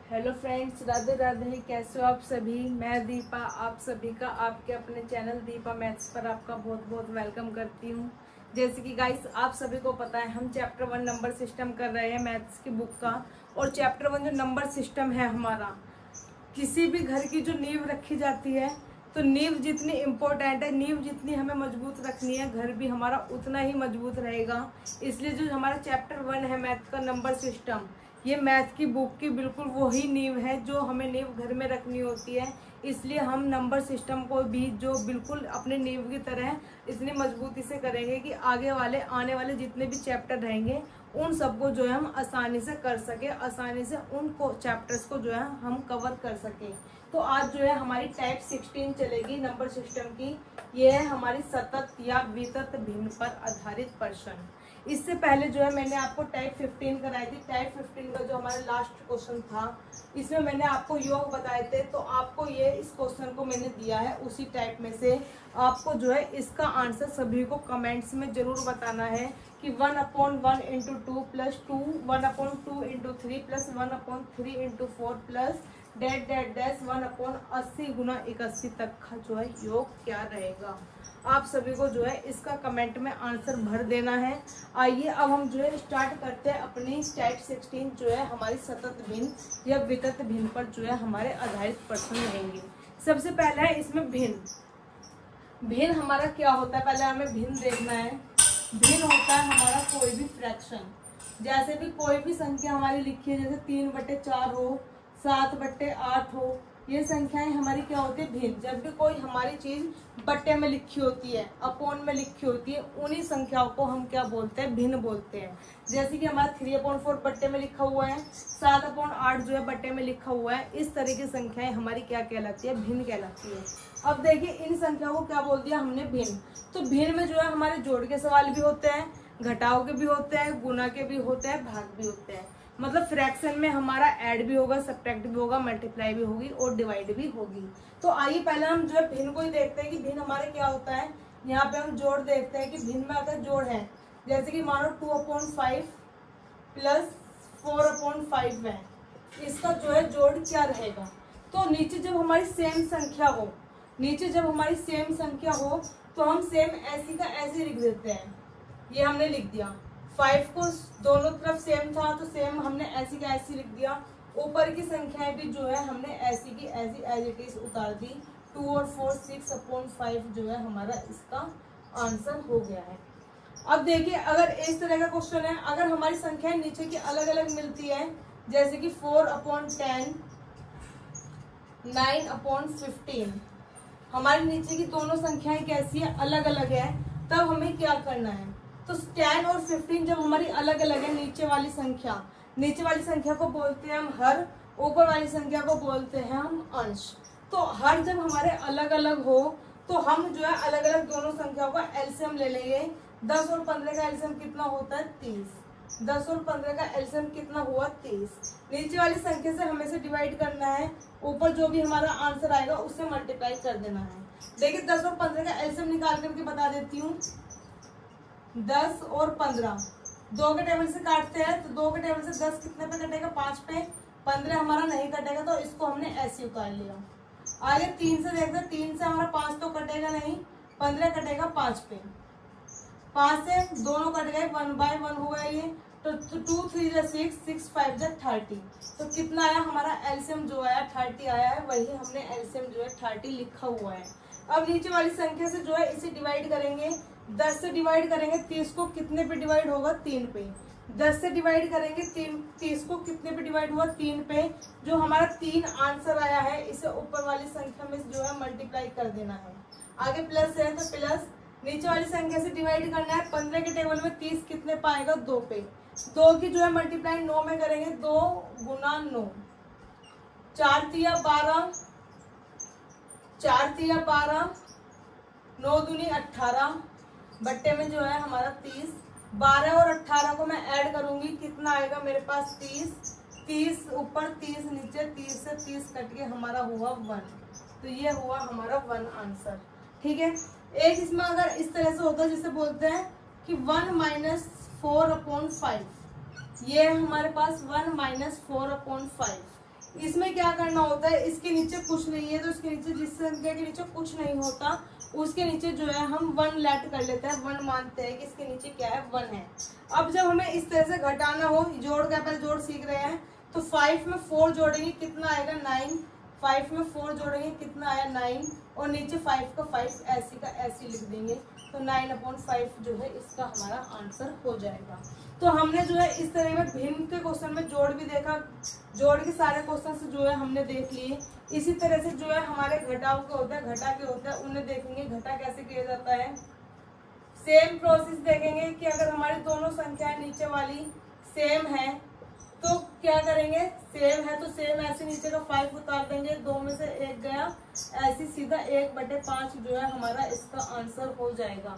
Hello friends, Radhe Radhe. कैसे हो आप सभी। मैं दीपा आप सभी का आपके अपने चैनल दीपा मैथ्स पर आपका बहुत बहुत वेलकम करती हूँ। जैसे कि गाइस आप सभी को पता है, हम चैप्टर 1 नंबर सिस्टम कर रहे हैं मैथ्स की बुक का। और चैप्टर 1 जो नंबर सिस्टम है हमारा, किसी भी घर की जो नींव रखी जाती है, तो नींव जितनी इम्पोर्टेंट है, नींव जितनी हमें मजबूत रखनी है, घर भी हमारा उतना ही मजबूत रहेगा। इसलिए जो हमारा चैप्टर 1 है मैथ का नंबर सिस्टम, ये मैथ की बुक की बिल्कुल वही नींव है जो हमें नींव घर में रखनी होती है। इसलिए हम नंबर सिस्टम को भी जो बिल्कुल अपने नींव की तरह इतनी मजबूती से करेंगे कि आगे वाले आने वाले जितने भी चैप्टर रहेंगे उन सबको जो है हम आसानी से कर सके, आसानी से उन चैप्टर्स को जो है हम कवर कर सके। तो आज जो है हमारी टाइप 16 चलेगी नंबर सिस्टम की। ये है हमारी सतत या वितत भिन्न पर आधारित प्रश्न। इससे पहले जो है मैंने आपको टाइप 15 कराई थी। टाइप 15 का जो हमारा लास्ट क्वेश्चन था, इसमें मैंने आपको योग बताए थे। तो आपको ये इस क्वेश्चन को मैंने दिया है उसी टाइप में से। आपको जो है इसका आंसर सभी को कमेंट्स में जरूर बताना है कि 1/1 into 2 plus 2, 1/2 into 3 plus 1/3 into 4 plus dot 1/80 गुना 81 तक का जो है योग क्या रहेगा। आप सभी को जो है इसका कमेंट में आंसर भर देना है। आइए अब हम जो है स्टार्ट करते हैं अपनी टाइप 16 जो है हमारी सतत भिन्न या वितत भिन्न पर जो है हमारे आधारित प्रश्न रहेंगे। सबसे पहला है इसमें भिन्न। भिन्न हमारा क्या होता है, पहले हमें भिन्न देखना है। भिन्न होता है हमारा कोई भी फ्रैक्शन, जैसे भी कोई भी संख्या हमारी लिखी है, जैसे 3/4 हो, 7/8 हो, ये संख्याएं हमारी क्या होती है भिन्न। जब भी कोई हमारी चीज बट्टे में लिखी होती है, अपोन में लिखी होती है, उन्हीं संख्याओं को हम क्या बोलते हैं भिन्न बोलते हैं। जैसे कि हमारा 3/4 बट्टे में लिखा हुआ है, 7/8 जो है बट्टे में लिखा हुआ है। इस तरह की संख्याएं हमारी क्या कहलाती है, भिन्न कहलाती है। अब देखिए इन संख्याओं को क्या बोल दिया हमने भिन्न। तो भिन्न में जो है हमारे जोड़ के सवाल भी होते हैं, घटाव के भी होते हैं, गुना के भी होते हैं, भाग भी होते हैं। मतलब फ्रैक्शन में हमारा ऐड भी होगा, सब्ट्रैक्ट भी होगा, मल्टीप्लाई भी होगी और डिवाइड भी होगी। तो आइए पहले हम जो है भिन्न को ही देखते हैं कि भिन्न हमारे क्या होता है। यहाँ पे हम जोड़ देखते हैं कि भिन्न में अगर जोड़ है, जैसे कि मानो 2/5 प्लस 4/5 है, इसका जो है जोड़ क्या रहेगा। तो नीचे जब हमारी सेम संख्या हो, नीचे जब हमारी सेम संख्या हो तो हम सेम ऐसी का ऐसे लिख देते हैं। ये हमने लिख दिया, 5 को दोनों तरफ सेम था तो सेम हमने ऐसी का ऐसी लिख दिया। ऊपर की संख्याएं भी जो है हमने ऐसी की ऐसी एज इट इज उतार दी। 2 और 4 6/5 जो है हमारा इसका आंसर हो गया है। अब देखिए अगर इस तरह का क्वेश्चन है, अगर हमारी संख्याएं नीचे की अलग अलग मिलती है, जैसे कि 4/10, 9/15, हमारे नीचे की दोनों संख्याएं कैसी है, अलग अलग है, तब हमें क्या करना है। तो 10 और 15 जब हमारी अलग अलग है, नीचे वाली संख्या को बोलते हैं हम हर, ऊपर वाली संख्या को बोलते हैं हम अंश। तो हर जब हमारे अलग अलग हो तो हम जो है अलग अलग दोनों संख्याओं का एलसीएम ले लेंगे। 10 और 15 का एलसीएम कितना होता है 30। 10 और 15 का एलसीएम कितना हुआ 30। नीचे वाली संख्या से हमें से डिवाइड करना है, ऊपर जो भी हमारा आंसर आएगा उससे मल्टीप्लाई कर देना है। देखिए 10 और 15 का एलसीएम निकाल करके बता देती हूँ। 10 और 15 2 के टेबल से काटते हैं, तो 2 के टेबल से 10 कितने पे कटेगा 5 पे, 15 हमारा नहीं कटेगा तो इसको हमने ऐसे उतार लिया। आगे 3 से देखते हैं, 3 से हमारा 5 तो कटेगा नहीं, 15 कटेगा 5 पे, 5 से दोनों कट गए, 1/1 हुआ ये। तो 2 3 6, 6 5 30। तो कितना आया हमारा एलसीएम जो आया 30 आया है, वही हमने एलसीएम जो है 30 लिखा हुआ है। अब नीचे वाली संख्या से जो है इसे डिवाइड करेंगे, 10 से डिवाइड करेंगे 30 को, कितने पे डिवाइड होगा 3 पे। 10 से डिवाइड करेंगे 30 को, कितने पे डिवाइड हुआ 3 पे। जो हमारा 3 आंसर आया है इसे ऊपर वाली संख्या में जो है मल्टीप्लाई कर देना है। आगे प्लस है तो प्लस, नीचे वाली संख्या से डिवाइड करना है। 15 के टेबल में 30 कितने पाएगा 2 पे, 2 की जो है मल्टीप्लाई 9 में करेंगे, 2 गुना 9, 4 तिया 12, 4 तिया 12, 9 दूनी 18, बट्टे में जो है हमारा 30। 12 और 18 को मैं ऐड करूंगी, कितना आएगा मेरे पास 30। 30 ऊपर 30 नीचे, 30 से 30 कट के हमारा हुआ 1। तो ये हुआ हमारा 1 आंसर। ठीक है, एक इसमें अगर इस तरह से होता है जिसे बोलते हैं कि 1 - 4/5, ये है हमारे पास 1 - 4/5। इसमें क्या करना होता है, इसके नीचे कुछ नहीं है तो इसके नीचे, जिस संख्या के नीचे कुछ नहीं होता उसके नीचे जो है हम 1 लेट कर लेते हैं, 1 मानते हैं कि इसके नीचे क्या है, 1 है। अब जब हमें इस तरह से घटाना हो, जोड़ का पहले जोड़ सीख रहे हैं, तो 5 में 4 जोड़ेंगे कितना आएगा 9, 5 में 4 जोड़ेंगे कितना आया 9, और नीचे 5 का 5 ऐसी का ऐसी लिख देंगे, तो 9/5 जो है इसका हमारा आंसर हो जाएगा। तो हमने जो है इस तरह में भिन्न के क्वेश्चन में जोड़ भी देखा, जोड़ के सारे क्वेश्चन से जो है हमने देख लिए। इसी तरह से जो है हमारे घटाव के होते हैं, घटा के होते हैं, उन्हें देखेंगे घटा कैसे किया जाता है। सेम प्रोसेस देखेंगे कि अगर हमारी दोनों संख्याएं नीचे वाली सेम है तो क्या करेंगे, सेम है तो सेम ऐसे नीचे का 5 उतार देंगे, 2 में से 1 गया, ऐसे सीधा 1/5 जो है हमारा इसका आंसर हो जाएगा।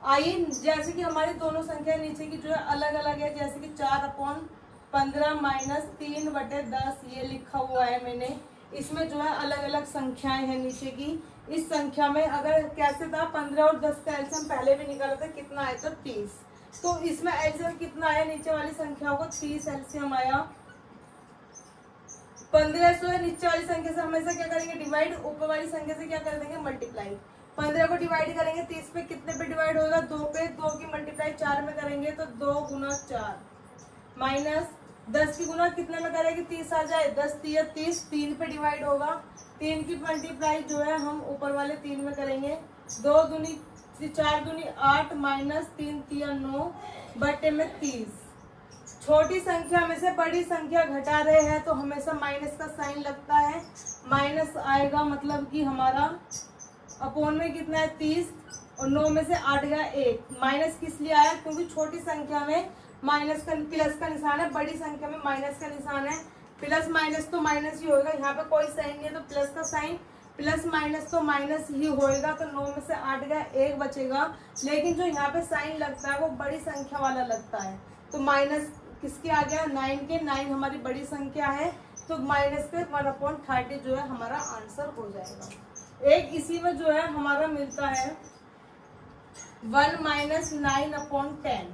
आइए, जैसे कि हमारी दोनों संख्या नीचे की जो है अलग अलग है, जैसे कि 4/15 माइनस 3/10 ये लिखा हुआ है मैंने, इसमें जो है अलग अलग संख्याएं हैं नीचे की। इस संख्या में अगर कैसे था, 15 और 10 का एलसीएम पहले भी निकाला था, कितना आया था 30, तो इसमें एलसीएम कितना आया, नीचे वाली संख्याओं को 30 एलसीएम आया। 1500 है, नीचे वाली संख्या से हमेशा क्या करेंगे डिवाइड, ऊपर वाली संख्या से क्या कर देंगे मल्टीप्लाई। 15 को डिवाइड करेंगे 30 पे, कितने पे डिवाइड होगा 2 पे, 2 की मल्टीप्लाई 4 में करेंगे तो 2 गुना 4, माइनस 10 की गुना कितने में करेंगे 30 आ जाए, 10 3 30, 3 पे डिवाइड होगा, 3 की मल्टीप्लाई जो है हम ऊपर वाले 3 में करेंगे, 2 दूनी 4 दूनी 8 माइनस 3 3 9 बटे में 30। छोटी संख्या में से बड़ी संख्या घटा रहे हैं तो हमेशा माइनस का साइन लगता है, माइनस आएगा मतलब कि हमारा अपोन में कितना है 30, और 9 में से 8 गया 1। माइनस किस लिए आया, क्योंकि छोटी संख्या में माइनस का प्लस का निशान है, बड़ी संख्या में माइनस का निशान है। प्लस माइनस तो माइनस ही होगा, यहाँ पे कोई साइन नहीं है तो प्लस का साइन, प्लस माइनस तो माइनस ही होएगा, तो 9 में से 8 गया 1 बचेगा। लेकिन जो यहाँ पे साइन लगता है वो बड़ी संख्या वाला लगता है, तो माइनस किसके आ गया 9 के, 9 हमारी बड़ी संख्या है, तो माइनस के 1/30 जो है हमारा आंसर हो जाएगा। एक इसी में जो है हमारा मिलता है 1 माइनस 9/10।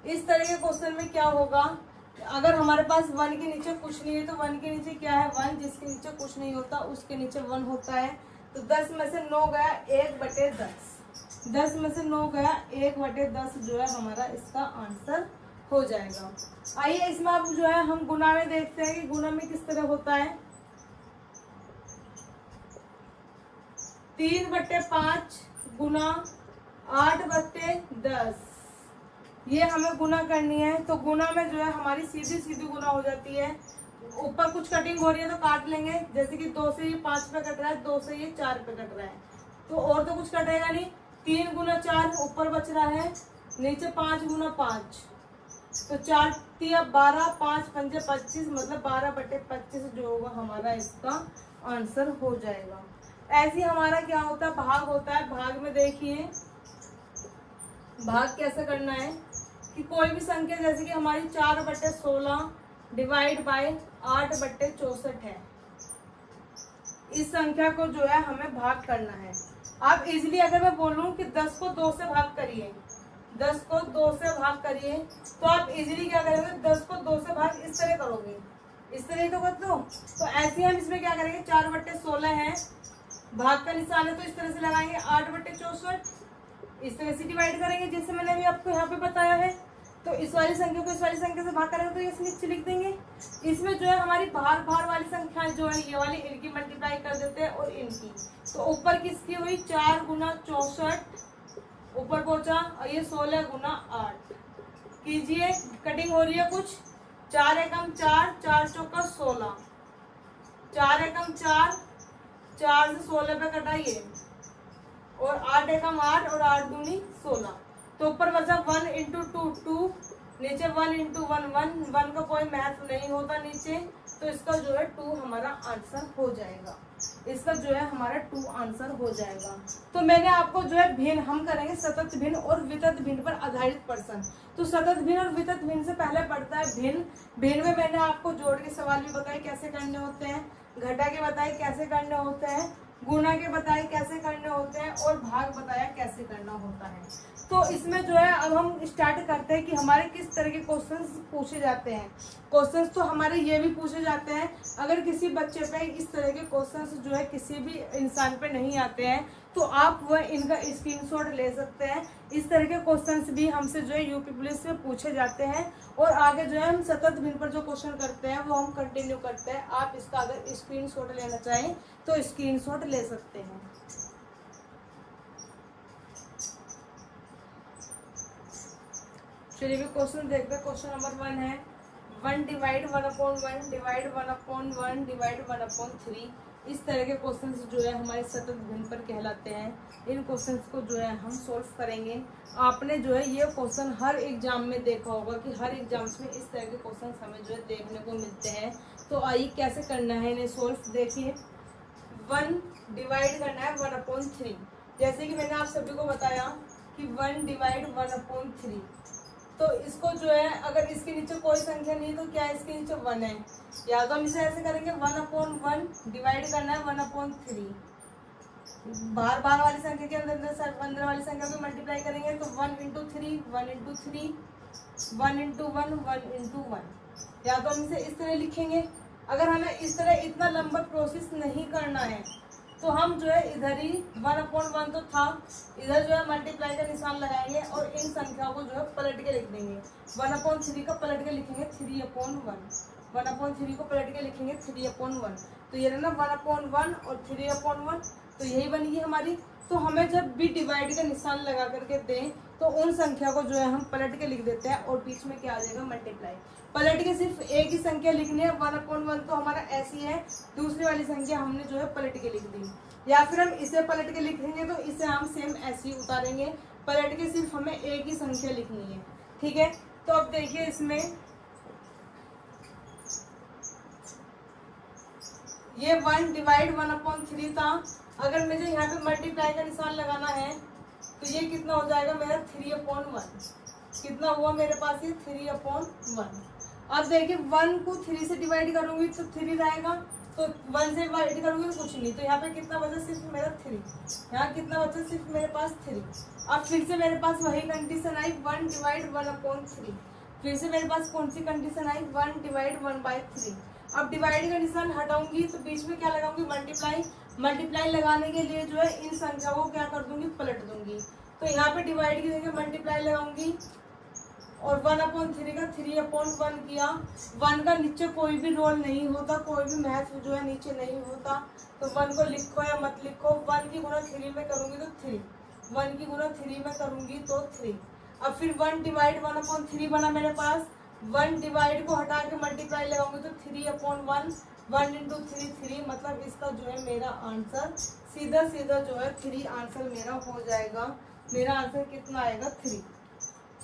इस तरह के क्वेश्चन में क्या होगा, अगर हमारे पास 1 के नीचे कुछ नहीं है तो 1 के नीचे क्या है 1, जिसके नीचे कुछ नहीं होता उसके नीचे 1 होता है, तो 10 में से 9 गया 1/10, 10 में से 9 गया 1/10 जो है हमारा इसका आंसर हो जाएगा। आइए इसमें अब जो है हम गुना में देखते हैं कि गुना में किस तरह होता है। 3/5 गुना 8/10, ये हमें गुना करनी है। तो गुना में जो है हमारी सीधी सीधी गुना हो जाती है, ऊपर कुछ कटिंग हो रही है तो काट लेंगे, जैसे कि 2 से ये 5 पे कट रहा है, 2 से ये 4 पे कट रहा है, तो और तो कुछ कटेगा नहीं। 3 गुना 4 ऊपर बच रहा है, नीचे 5 गुना 5, तो 4 3 12, 5 5 25, मतलब 12/25 जो होगा हमारा इसका आंसर हो जाएगा। ऐसे हमारा क्या होता है भाग होता है। भाग में देखिए भाग कैसे करना है कि कोई भी संख्या जैसे कि हमारी 4/16 डिवाइड बाय 8/64 है, इस संख्या को जो है हमें भाग करना है। आप इजीली अगर मैं बोलूं कि 10 को 2 से भाग करिए, 10 को 2 से भाग करिए, तो आप इजीली क्या करोगे 10 को 2 से भाग इस तरह करोगे, इस तरह ही तो कर दो। तो ऐसे हम इसमें क्या करेंगे 4/16 है, भाग का निशान है तो इस तरह से लगाएंगे 8/64, इस तरह से डिवाइड करेंगे जैसे मैंने अभी आपको यहाँ पे बताया है। तो इस वाली संख्या को इस वाली संख्या से भाग करेंगे तो ये नीचे लिख देंगे। इसमें जो है हमारी बाहर वाली संख्याएं जो है ये वाली इनकी मल्टीप्लाई कर देते हैं और इनकी, तो ऊपर किसकी हुई 4 गुना 64 ऊपर पहुंचा, और ये 16 गुना 8 कीजिए, कटिंग हो रही है कुछ, 4 एकम 4, 4 चौका 16, 4 एकम 4, 4 से 16 पे कटाइए, और 8 एकम 8 और 8 दूनी 16, तो ऊपर बचा 1 इंटू 2 2, नीचे 1 इंटू 1 1, 1 का कोई महत्व नहीं होता नीचे, तो इसका जो है 2 हमारा आंसर हो जाएगा, इसका जो है हमारा 2 आंसर हो जाएगा। तो मैंने आपको जो है भिन्न हम करेंगे सतत भिन्न और वितत भिन्न पर आधारित प्रश्न। तो सतत भिन्न और वितत भिन्न से पहले पड़ता है भिन्न। भिन्न में मैंने आपको जोड़ के सवाल भी बताए कैसे करने होते हैं, घटा के बताए कैसे करने होते हैं, गुणा के बताए कैसे करने होते हैं और भाग बताया कैसे करना होता है। तो इसमें जो है अब हम स्टार्ट करते हैं कि हमारे किस तरह के क्वेश्चंस पूछे जाते हैं। क्वेश्चंस तो हमारे ये भी पूछे जाते हैं, अगर किसी बच्चे पे इस तरह के क्वेश्चंस जो है किसी भी इंसान पे नहीं आते हैं तो आप वह इनका स्क्रीनशॉट ले सकते हैं। इस तरह के क्वेश्चंस भी हमसे जो है यूपी पुलिस में पूछे जाते हैं और आगे जो है हम सतत भिन्न पर जो क्वेश्चन करते हैं वो हम कंटिन्यू करते हैं। आप इसका अगर स्क्रीनशॉट लेना चाहें तो स्क्रीनशॉट ले सकते हैं। चलिए भी क्वेश्चन देखते हैं। क्वेश्चन नंबर 1 है 1 डिवाइड 1/1 डिवाइड 1/1 डिवाइड 1/3। इस तरह के क्वेश्चंस जो है हमारे सतत भिन्न पर कहलाते हैं। इन क्वेश्चंस को जो है हम सोल्व करेंगे। आपने जो है ये क्वेश्चन हर एग्जाम में देखा होगा कि हर एग्जाम्स में इस तरह के क्वेश्चंस हमें जो है देखने को मिलते हैं। तो आइए कैसे करना है इन्हें सोल्व। देखिए 1 डिवाइड करना है 1/3। जैसे कि मैंने आप सभी को बताया कि 1 डिवाइड 1/3। तो इसको जो है अगर इसके नीचे कोई संख्या नहीं तो क्या इसके नीचे 1 है, या तो हम इसे ऐसे करेंगे 1/1 डिवाइड करना है 1/3। बार बार वाली संख्या के अंदर वाली संख्या को मल्टीप्लाई करेंगे तो 1 × 3 1 × 3 1 × 1 1 × 1। या तो हम इसे इस तरह लिखेंगे। अगर हमें इस तरह इतना लंबा प्रोसेस नहीं करना है तो हम जो है इधर ही 1/1 तो था, इधर जो है मल्टीप्लाई का निशान लगाएंगे और इन संख्याओं को जो है पलट के लिख देंगे। 1/3 का पलट के लिखेंगे 3/1। 1/3 को पलट के लिखेंगे 3/1। तो ये ना 1/1 और 3/1, तो यही बनेगी हमारी। तो हमें जब भी डिवाइड का निशान लगा करके दें तो उन संख्या को जो है हम पलट के लिख देते हैं और बीच में क्या आ जाएगा मल्टीप्लाई। पलट के सिर्फ एक ही संख्या लिखनी है 1/1 तो हमारा ऐसी है, दूसरी वाली संख्या हमने जो है पलट के लिख दी। या फिर हम इसे पलट के लिखेंगे तो इसे हम सेम ऐसे ही उतारेंगे। पलट के सिर्फ हमें एक ही संख्या लिखनी है। ठीक है, तो अब देखिए इसमें ये 1 डिवाइड 1/3 था। अगर मुझे यहाँ पे मल्टीप्लाई का निशान लगाना है तो ये कितना हो जाएगा मेरा 3/1। कितना हुआ मेरे पास ये 3/1। अब देखिए 1 को 3 से डिवाइड करूंगी तो 3 रहेगा, तो 1 से डिवाइड करूंगी तो कुछ नहीं। तो यहाँ पे कितना बचा सिर्फ मेरा 3। यहाँ कितना बचा सिर्फ मेरे पास 3। अब फिर से मेरे पास वही कंडीशन आई 1 डिवाइड 1/3। फिर से मेरे पास कौन सी कंडीशन आई 1 डिवाइड 1/3। अब डिवाइड का निशान हटाऊंगी तो बीच में क्या लगाऊंगी मल्टीप्लाई। मल्टीप्लाई लगाने के लिए जो है इन संख्याओं को क्या कर दूंगी पलट दूंगी। तो यहाँ पे डिवाइड की जगह मल्टीप्लाई लगाऊंगी और 1/3 का 3/1 किया। 1 का नीचे कोई भी रोल नहीं होता, कोई भी महत्व जो है नीचे नहीं होता। तो 1 को लिखो या मत लिखो। 1 की गुणा 3 में करूंगी तो 3, 1 की गुणा 3 में करूंगी तो 3। अब फिर 1 डिवाइड 1/3 बना मेरे पास। 1 डिवाइड को हटा के मल्टीप्लाई लगाऊंगी तो 3/1 1 × 3 3। मतलब इसका जो है मेरा आंसर सीधा सीधा जो है 3 आंसर मेरा हो जाएगा। मेरा आंसर कितना आएगा 3।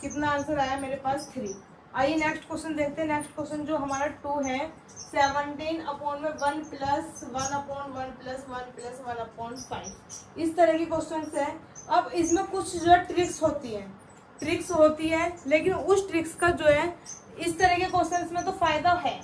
कितना आंसर आया मेरे पास 3। आइए नेक्स्ट क्वेश्चन देखते हैं। नेक्स्ट क्वेश्चन जो हमारा 2 है 17/1 प्लस 1/1 प्लस 1 प्लस 1/5। इस तरह की क्वेश्चन है। अब इसमें कुछ जो है ट्रिक्स होती है, लेकिन उस ट्रिक्स का जो है इस तरह के क्वेश्चन में तो फायदा है।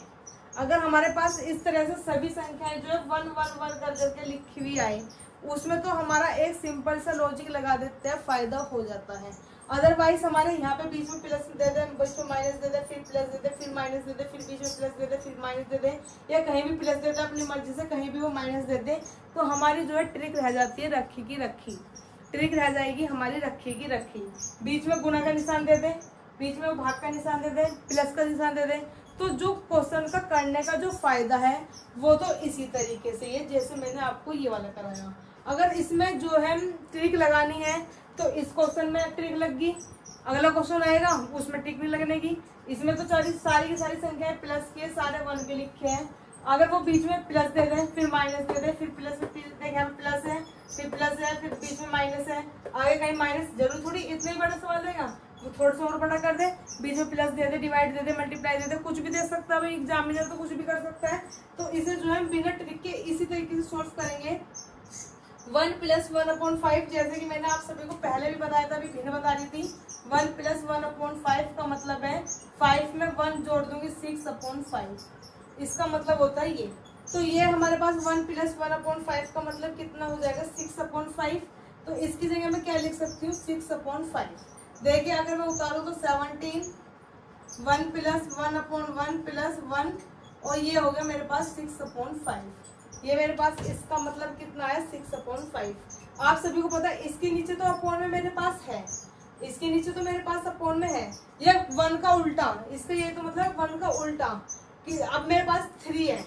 अगर हमारे पास इस तरह से सभी संख्याएं जो है 1 1 1 कर करके लिखी हुई आई, उसमें तो हमारा एक सिंपल सा लॉजिक लगा देते हैं, फायदा हो जाता है। अदरवाइज हमारे यहाँ पे बीच में प्लस दे दे, बीच में माइनस दे दे, फिर प्लस दे दे, फिर माइनस दे दे, फिर बीच में प्लस दे दे, फिर माइनस दे दे, या कहीं भी प्लस दे दे अपनी मर्जी से, कहीं भी वो माइनस दे दे, तो हमारी जो है ट्रिक रह जाती है रखी की रखी। ट्रिक रह जाएगी हमारी रखी की रखी। बीच में गुणा का निशान दे दे, बीच में भाग का निशान दे दे, प्लस का निशान दे दे। तो जो क्वेश्चन का करने का जो फायदा है वो तो इसी तरीके से है जैसे मैंने आपको ये वाला कराया। अगर इसमें जो है ट्रिक लगानी है तो इस क्वेश्चन में ट्रिक लग गई, अगला क्वेश्चन आएगा उसमें ट्रिक नहीं लगने की। इसमें तो सारी की सारी संख्याएं प्लस के सारे 1 के लिखे हैं। अगर वो बीच में प्लस दे दें, फिर माइनस दे दें, फिर प्लस में प्लस है, फिर प्लस है, फिर बीच में माइनस है, आगे कहीं माइनस, जरूर थोड़ी इतना ही बड़ा सवाल देगा, वो थोड़ा सा और बड़ा कर दे, बीच में प्लस दे दे, डिवाइड दे दे, मल्टीप्लाई दे दे, कुछ भी दे सकता है भाई, एग्जामिनर तो कुछ भी कर सकता है। तो इसे जो है बिना ट्रिक के इसी तरीके से सोल्व करेंगे। 1 + 1/5 जैसे कि मैंने आप सभी को पहले भी बताया था, अभी भिन्न बता रही थी। 1 + 1/5 का मतलब है 5 में 1 जोड़ दूंगी 6/5, इसका मतलब होता है ये। तो ये हमारे पास 1 + 1/5 का मतलब कितना हो जाएगा 6/5। तो इसकी जगह मैं क्या लिख सकती हूँ 6/5। देखिए अगर मैं उतारूँ तो 17 1 + 1/1 + 1 और ये हो गया मेरे पास 6/5। ये मेरे पास इसका मतलब कितना है 6/5। आप सभी को पता है इसके नीचे तो अपॉन में मेरे पास है, इसके नीचे तो मेरे पास अपॉन में है, ये 1 का उल्टा, इसका ये तो मतलब 1 का उल्टा कि अब मेरे पास 3 है,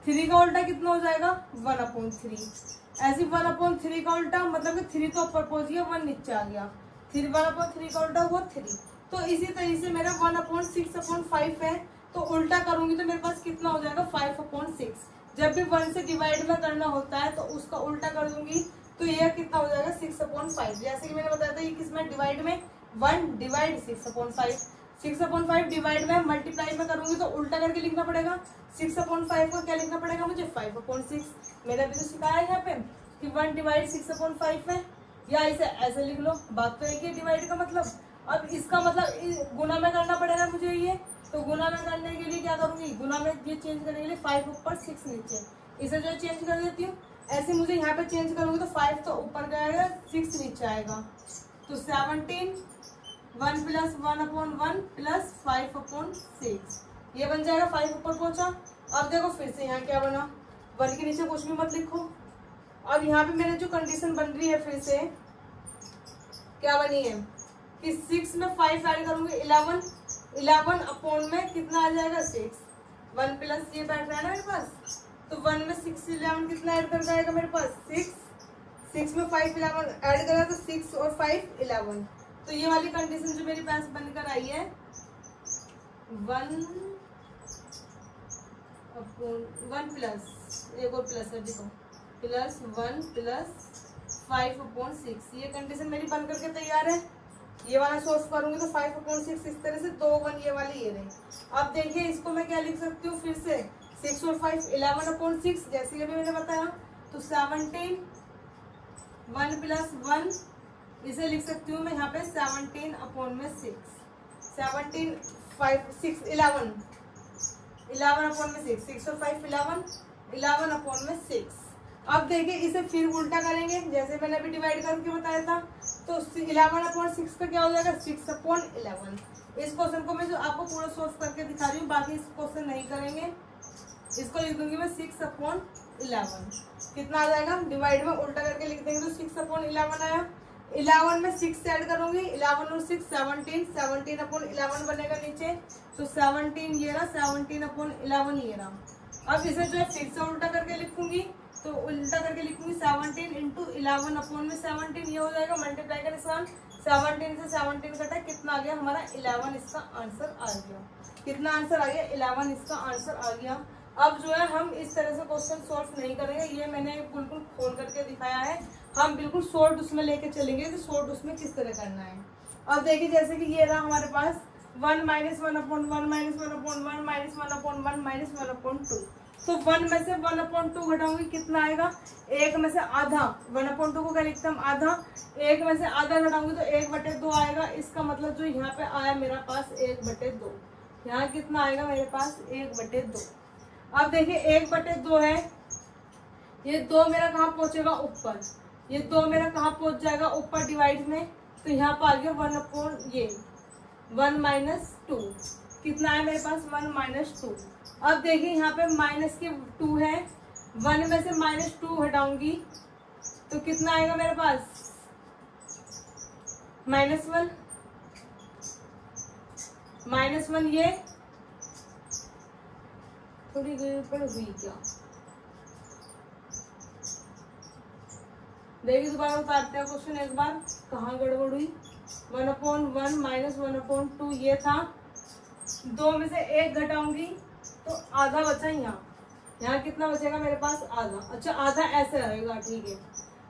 3 का उल्टा कितना हो जाएगा 1/3। ऐसे 1/3 का उल्टा मतलब कि 3 तो ऊपर पहुंच गया 1 नीचे आ गया, 1/3 का उल्टा हुआ 3। तो इसी तरीके से मेरा 1/6/5 है, तो उल्टा करूंगी तो मेरे पास कितना हो जाएगा 5/6। जब भी 1 से डिवाइड में करना होता है तो उसका उल्टा कर दूंगी तो यह कितना हो जाएगा 6/5। जैसे कि मैंने बताया था ये किसमें डिवाइड में 1 डिवाइड 6/5, 6/5 डिवाइड में मल्टीप्लाई में करूंगी तो उल्टा करके लिखना पड़ेगा 6/5 को क्या लिखना पड़ेगा मुझे 5/6। मैंने अभी तो सिखाया है यहाँ पे कि 1 डिवाइड 6/5 है, या इसे ऐसे लिख लो, बात तो एक ही डिवाइड का मतलब। अब इसका मतलब गुना में करना पड़ेगा मुझे ये, तो गुना में करने के लिए क्या करूंगी गुना में ये चेंज करने के लिए 5 ऊपर 6 नीचे, इसे जो चेंज कर देती हूँ। ऐसे मुझे यहाँ पे चेंज करूंगी तो 5 तो ऊपर जाएगा 6 नीचे आएगा, तो 17 1 + 1/1 + 5/6 ये बन जाएगा। 5 ऊपर पहुंचा। अब देखो फिर से यहाँ क्या बना, 1 के नीचे कुछ भी मत लिखो। अब यहाँ पे मेरे जो कंडीशन बन रही है फिर से क्या बनी है कि 6 में 5 ऐड करूंगी 11 अपॉन में कितना आ जाएगा 6, 1 प्लस ये बैठ रहा है ना मेरे पास, तो 1 में 6 11 कितना ऐड कर जाएगा मेरे पास 6 में 5 11 ऐड करा तो 6 और 5 11। तो ये वाली कंडीशन जो मेरे पास बनकर आई है 1 प्लस एक और प्लस है देखो प्लस 1 + 5/6 ये कंडीशन मेरी बन करके तैयार है। ये वाला सोर्स करूंगी तो 5/6 इस तरह से 2 1 ये वाली ये रही। अब देखिए इसको मैं क्या लिख सकती हूँ फिर से 6 और 5 11/6 जैसे कि अभी मैंने बताया, तो 17 1 + 1 इसे लिख सकती हूँ मैं यहाँ पे 17/6 17 5 6 11 11/6 6 और 5 11/6। अब देखिए इसे फिर उल्टा करेंगे जैसे मैंने अभी डिवाइड करके बताया था, तो 11/6 का क्या हो जाएगा 6/11। इस क्वेश्चन को मैं जो आपको पूरा सोल्व करके दिखा रही हूँ, बाकी इस क्वेश्चन नहीं करेंगे। इसको लिख दूंगी मैं 6/11 कितना आ जाएगा, डिवाइड में उल्टा करके लिख देंगे तो 6/11 आया। 11 में 6 ऐड करूंगी 11 और 6 17 17/11 बनेगा नीचे, तो 17 ये रहा 17/11 ये रहा। अब इसे जो है फिर से उल्टा करके लिखूंगी, तो उल्टा करके लिखूंगी 17 × 11/17 ये हो जाएगा मल्टीप्लाई का निशान, 17 से 17 कटा कितना आ गया हमारा 11 इसका आंसर आ गया। कितना आंसर आ गया 11 इसका आंसर आ गया। अब जो है हम इस तरह से क्वेश्चन सॉल्व नहीं करेंगे, ये मैंने बिल्कुल खोल करके दिखाया है, हम बिल्कुल शॉर्ट उसमें लेके चलेंगे कि शॉर्ट उसमें किस तरह करना है। अब देखिए जैसे कि ये रहा हमारे पास 1 - 1/1 - 1/1 -1/1 -1/2, तो 1 में से 1/2 घटाऊंगी कितना आएगा, 1 में से आधा, 1/2 को क्या लिखते हैं हम आधा, 1 में से आधा घटाऊंगी तो 1/2 आएगा। इसका मतलब जो यहाँ पे आया मेरा पास 1/2, यहाँ कितना आएगा मेरे पास 1/2। अब देखिए 1/2 है, ये 2 मेरा कहाँ पहुंचेगा ऊपर, ये 2 मेरा कहाँ पहुंच जाएगा ऊपर डिवाइड में, तो यहाँ पर आ गया 1 - 2 कितना है मेरे पास 1 - 2। अब देखिए यहाँ पे माइनस के 2 है, 1 में से -2 हटाऊंगी तो कितना आएगा मेरे पास -1 ये थोड़ी गड़बड़ हुई क्या, देखिए दोबारा उतारते हैं क्वेश्चन एक बार कहाँ गड़बड़ हुई। 1/1 -1/2 ये था, 2 में से 1 घटाऊंगी तो आधा बचा यहाँ कितना बचेगा मेरे पास आधा। अच्छा आधा ऐसे रहेगा ठीक है।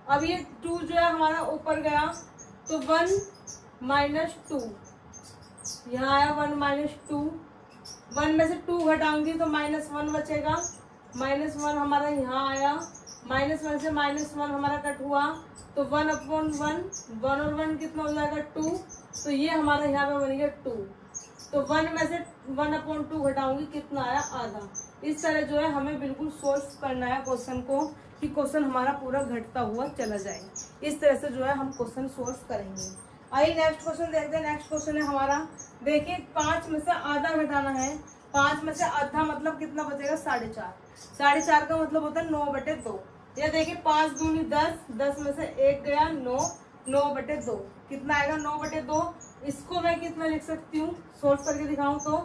अब ये 2 जो है हमारा ऊपर गया तो 1 - 2 यहाँ आया 1 - 2, 1 में से 2 घटाऊंगी तो -1 बचेगा, -1 हमारा यहाँ आया, -1 से -1 हमारा कट हुआ तो 1/1 1 और 1 कितना हो जाएगा 2, तो ये हमारा यहाँ पे बन गया 2। तो 1 में से 1/2 घटाऊंगी कितना आया आधा। इस तरह जो है हमें बिल्कुल सोल्व करना है क्वेश्चन को, कि क्वेश्चन हमारा पूरा घटता हुआ चला जाए। इस तरह से जो है हम क्वेश्चन सोल्व करेंगे। आइए नेक्स्ट क्वेश्चन देखते हैं। नेक्स्ट क्वेश्चन है हमारा, देखिए 5 में से आधा घटाना है। 5 में से आधा मतलब कितना बचेगा, 4.5। 4.5 का मतलब होता है 9/2। या देखिए 5 दूनी 10, 10 में से 1 गया 9, 9/2 कितना आएगा, 9/2। इसको मैं कितना लिख सकती हूँ, सोल्व करके दिखाऊं तो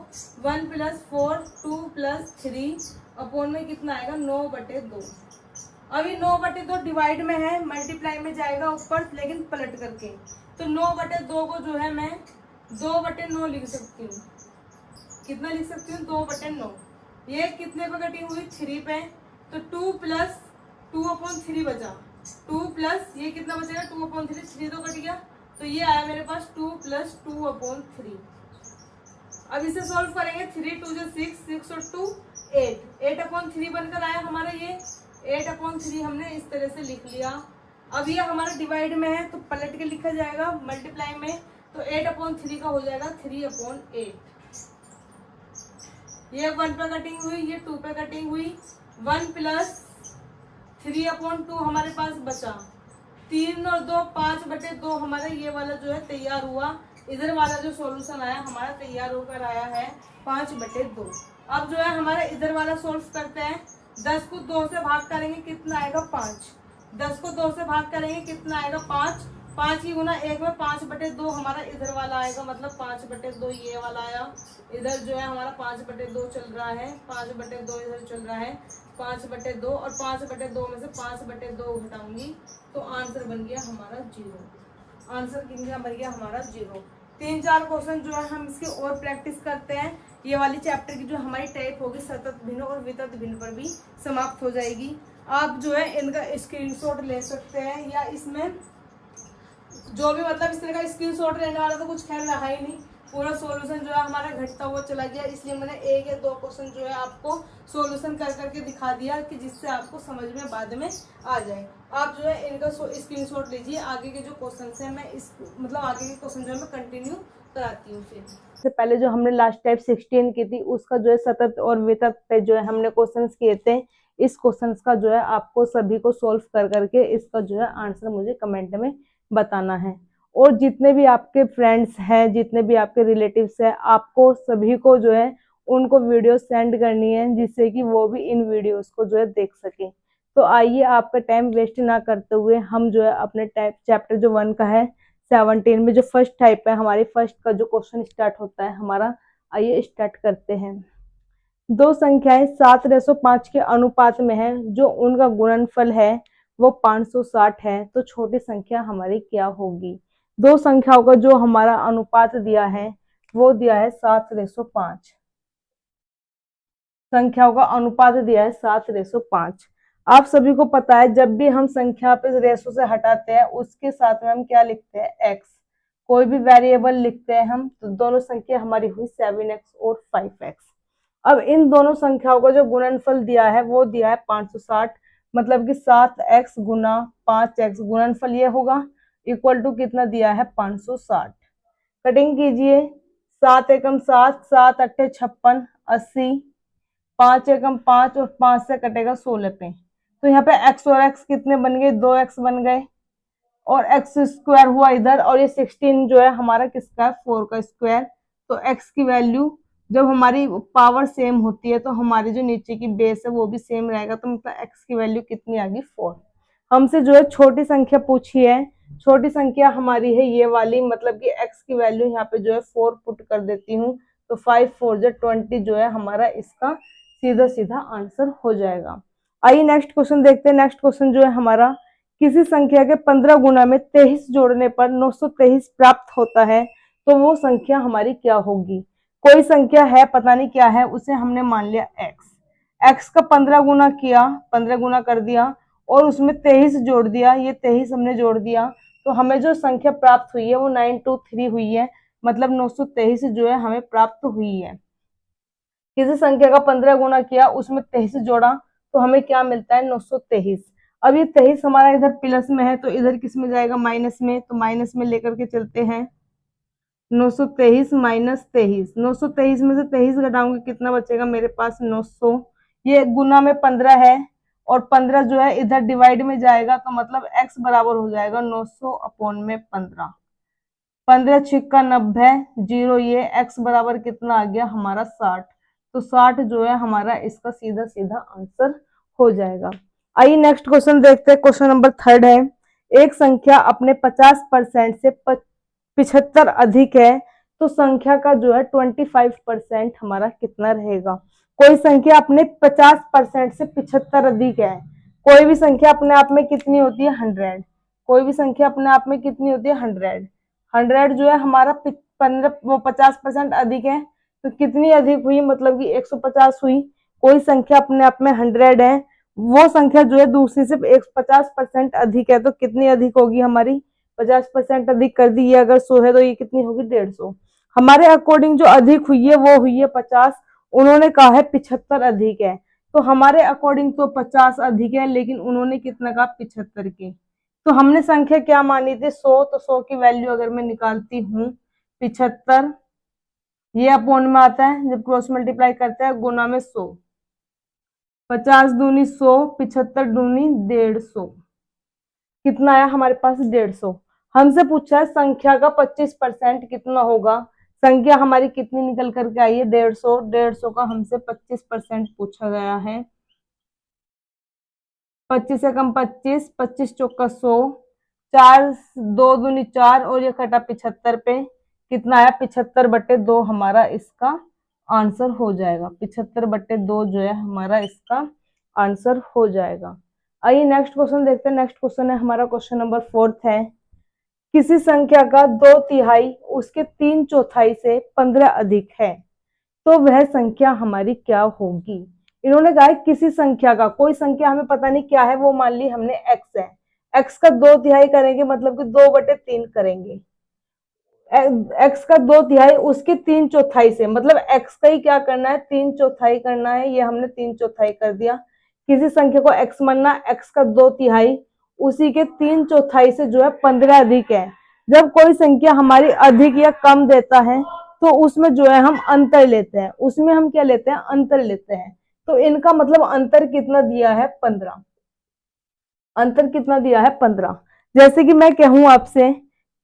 1 + 4 2 + 3 अपॉन में कितना आएगा, 9/2। अभी 9/2 डिवाइड में है, मल्टीप्लाई में जाएगा ऊपर, लेकिन पलट करके। तो 9/2 को जो है मैं 2/9 लिख सकती हूँ। कितना लिख सकती हूँ, 2/9। ये कितने पे कटी हुई, 3 पे। तो 2 + 2/3 बचा। 2 प्लस ये कितना बचेगा, 2/3, 3 तो कट गया। तो ये आया मेरे पास 2 + 2/3। अब इसे सॉल्व करेंगे। 3 2 6, 6 और 2 8, 8/3 बनकर आया हमारा। ये 8/3 हमने इस तरह से लिख लिया। अब ये हमारा डिवाइड में है तो पलट के लिखा जाएगा मल्टीप्लाई में। तो 8/3 का हो जाएगा 3/8। ये 1 पे कटिंग हुई, ये 2 पे कटिंग हुई। 1 + 3/2 हमारे पास बचा। 3 और 2 5/2 हमारा ये वाला जो है तैयार हुआ। इधर वाला जो सॉल्यूशन आया हमारा तैयार होकर आया है 5/2। अब जो है हमारा इधर वाला सोल्व करते हैं। 10 को 2 से भाग करेंगे कितना आएगा, 5। 10 को 2 से भाग करेंगे कितना आएगा, 5। 5 की गुना 1 में 5/2 हमारा इधर वाला आएगा, मतलब 5/2 ये वाला आया। इधर जो है हमारा 5/2 चल रहा है, 5/2 इधर चल रहा है, 5/2। और 5/2 में से 5/2 घटाऊंगी तो आंसर बन गया हमारा 0। आंसर कितना बन गया हमारा, 0। 3-4 क्वेश्चन जो है हम इसकी और प्रैक्टिस करते हैं। ये वाली चैप्टर की जो हमारी टाइप होगी सतत भिन्न और वितत भिन्न पर भी समाप्त हो जाएगी। आप जो है इनका स्क्रीनशॉट ले सकते हैं, या इसमें जो भी मतलब इस तरह का स्क्रीनशॉट लेने वाला तो कुछ खैर रहा ही नहीं। पूरा सॉल्यूशन जो है हमारा घटता हुआ चला गया, इसलिए मैंने 1 या 2 क्वेश्चन जो है आपको सॉल्यूशन कर करके दिखा दिया, कि जिससे आपको समझ में बाद में आ जाए। आप जो है इनका स्क्रीनशॉट लीजिए। आगे के जो क्वेश्चन है मैं इस मतलब आगे के क्वेश्चन जो है मैं कंटिन्यू कराती हूँ। फिर से पहले जो हमने लास्ट टाइप 16 की थी उसका जो है सतत और वितत पे जो है हमने क्वेश्चन किए थे। इस क्वेश्चन का जो है आपको सभी को सोल्व कर करके इसका जो है आंसर मुझे कमेंट में बताना है। और जितने भी आपके फ्रेंड्स हैं, जितने भी आपके रिलेटिव्स हैं, आपको सभी को जो है उनको वीडियो सेंड करनी है, जिससे कि वो भी इन वीडियोस को जो है देख सकें। तो आइए आपका टाइम वेस्ट ना करते हुए हम जो है अपने टाइप चैप्टर जो 1 का है 17 में जो फर्स्ट टाइप है, हमारी फर्स्ट का जो क्वेश्चन स्टार्ट होता है हमारा, आइए स्टार्ट करते हैं। दो संख्याएं 7:5 के अनुपात में है, जो उनका गुणनफल है वो 560 है, तो छोटी संख्या हमारी क्या होगी। दो संख्याओं का जो हमारा अनुपात दिया है वो दिया है 7:5। संख्याओं का अनुपात दिया है 7:5। आप सभी को पता है जब भी हम संख्या पे रेशो से हटाते हैं उसके साथ में हम क्या लिखते हैं, एक्स। कोई भी वेरिएबल लिखते हैं हम, तो दोनों संख्या हमारी हुई 7x और 5x। अब इन दोनों संख्याओं का जो गुणनफल दिया है वो दिया है 560, मतलब कि 7x गुना 5x गुणनफल ये होगा, इक्वल टू कितना दिया है 560। कटिंग कीजिए, 7 एकम 7, 7 अट्ठे 56, 80, 5 एकम 5 और 5 से कटेगा 16 पे। तो यहाँ पे x और x कितने बन गए, 2x बन गए, और x स्क्वायर हुआ इधर, और ये 16 जो है हमारा किसका है, 4 का स्क्वायर। तो x की वैल्यू जब हमारी पावर सेम होती है तो हमारी जो नीचे की बेस है वो भी सेम रहेगा, तो मतलब x की वैल्यू कितनी आ गई, 4। हमसे जो है छोटी संख्या पूछी है, छोटी संख्या हमारी है ये वाली, मतलब कि x की वैल्यू यहाँ पे जो है 4 पुट कर देती हूँ, तो 5 4 20 जो है हमारा इसका सीधा सीधा आंसर हो जाएगा। आइए नेक्स्ट क्वेश्चन देखते हैं। नेक्स्ट क्वेश्चन जो है हमारा, किसी संख्या के 15 गुना में 23 जोड़ने पर 923 प्राप्त होता है, तो वो संख्या हमारी क्या होगी। कोई संख्या है, पता नहीं क्या है, उसे हमने मान लिया x का 15 गुना किया, 15 गुना कर दिया और उसमें 23 जोड़ दिया, ये 23 हमने जोड़ दिया, तो हमें जो संख्या प्राप्त हुई है वो 923 हुई है, मतलब 923 जो है हमें प्राप्त हुई है। किसी संख्या का 15 गुना किया, उसमें 23 जोड़ा, तो हमें क्या मिलता है, 923। अब ये 23 हमारा इधर प्लस में है तो इधर किस में जाएगा, माइनस में, तो माइनस में लेकर के चलते हैं। 923 माइनस 23, 923 में से 23 घटाऊंगी कितना बचेगा मेरे पास, 900। ये गुना में 15 है और 15 जो है इधर डिवाइड में जाएगा तो मतलब x बराबर हो जाएगा 900 अपॉन में 15। 15 छिक्का 90, जीरो ये x बराबर कितना आ गया हमारा 60। तो 60 जो है हमारा इसका सीधा सीधा आंसर हो जाएगा। आइए नेक्स्ट क्वेश्चन देखते हैं। क्वेश्चन नंबर 3 है, एक संख्या अपने 50% से 75 अधिक है तो संख्या का जो है 25% हमारा कितना रहेगा। कोई संख्या अपने 50% से 75 अधिक है। कोई भी संख्या अपने आप में कितनी होती है 100। कोई भी संख्या अपने आप में कितनी होती है 100। 100 जो है हमारा 50% अधिक है तो कितनी अधिक हुई, मतलब कि 150 हुई। कोई संख्या अपने आप में 100 है, वो संख्या जो है दूसरी से 50% अधिक है तो कितनी अधिक होगी हमारी 50% अधिक कर दी। ये अगर 100 है तो ये कितनी होगी 150। हमारे अकॉर्डिंग जो अधिक हुई है वो हुई है 50, उन्होंने कहा है 75 अधिक है। तो हमारे अकॉर्डिंग तो 50 अधिक है लेकिन उन्होंने कितना कहा 75 के। तो हमने संख्या क्या मानी थी 100, तो 100 की वैल्यू अगर मैं निकालती हूँ 75, ये अपॉन में आता है जब क्रॉस मल्टीप्लाई करते हैं गुना में 100। 50 दूनी 100, 75 दूनी 150, कितना आया हमारे पास 150। हमसे पूछा है संख्या का 25% कितना होगा। संख्या हमारी कितनी निकल करके आई है 150। 150 का हमसे 25% पूछा गया है। 25 से कम 25, 25 चौका 100, 4 2 दूनी 4 और ये कटा 75 पे, कितना आया 75/2 हमारा इसका आंसर हो जाएगा। 75/2 जो है हमारा इसका आंसर हो जाएगा। आइए नेक्स्ट क्वेश्चन देखते हैं। नेक्स्ट क्वेश्चन है हमारा क्वेश्चन नंबर 4 है, किसी संख्या का 2/3 उसके 3/4 से 15 अधिक है तो वह संख्या हमारी क्या होगी। इन्होंने कहा है किसी संख्या का, कोई संख्या हमें पता नहीं क्या है, वो मान ली हमने x है, x का 2/3 करेंगे मतलब कि 2/3 करेंगे। x का 2/3 उसके 3/4 से, मतलब x का ही क्या करना है 3/4 करना है। ये हमने 3/4 कर दिया। किसी संख्या को x मानना, x का 2/3 उसी के 3/4 से जो है 15 अधिक है। जब कोई संख्या हमारी अधिक या कम देता है तो उसमें जो है हम अंतर लेते हैं, उसमें हम क्या लेते हैं अंतर लेते हैं। तो इनका मतलब अंतर कितना दिया है 15। अंतर कितना दिया है 15। जैसे कि मैं कहूं आपसे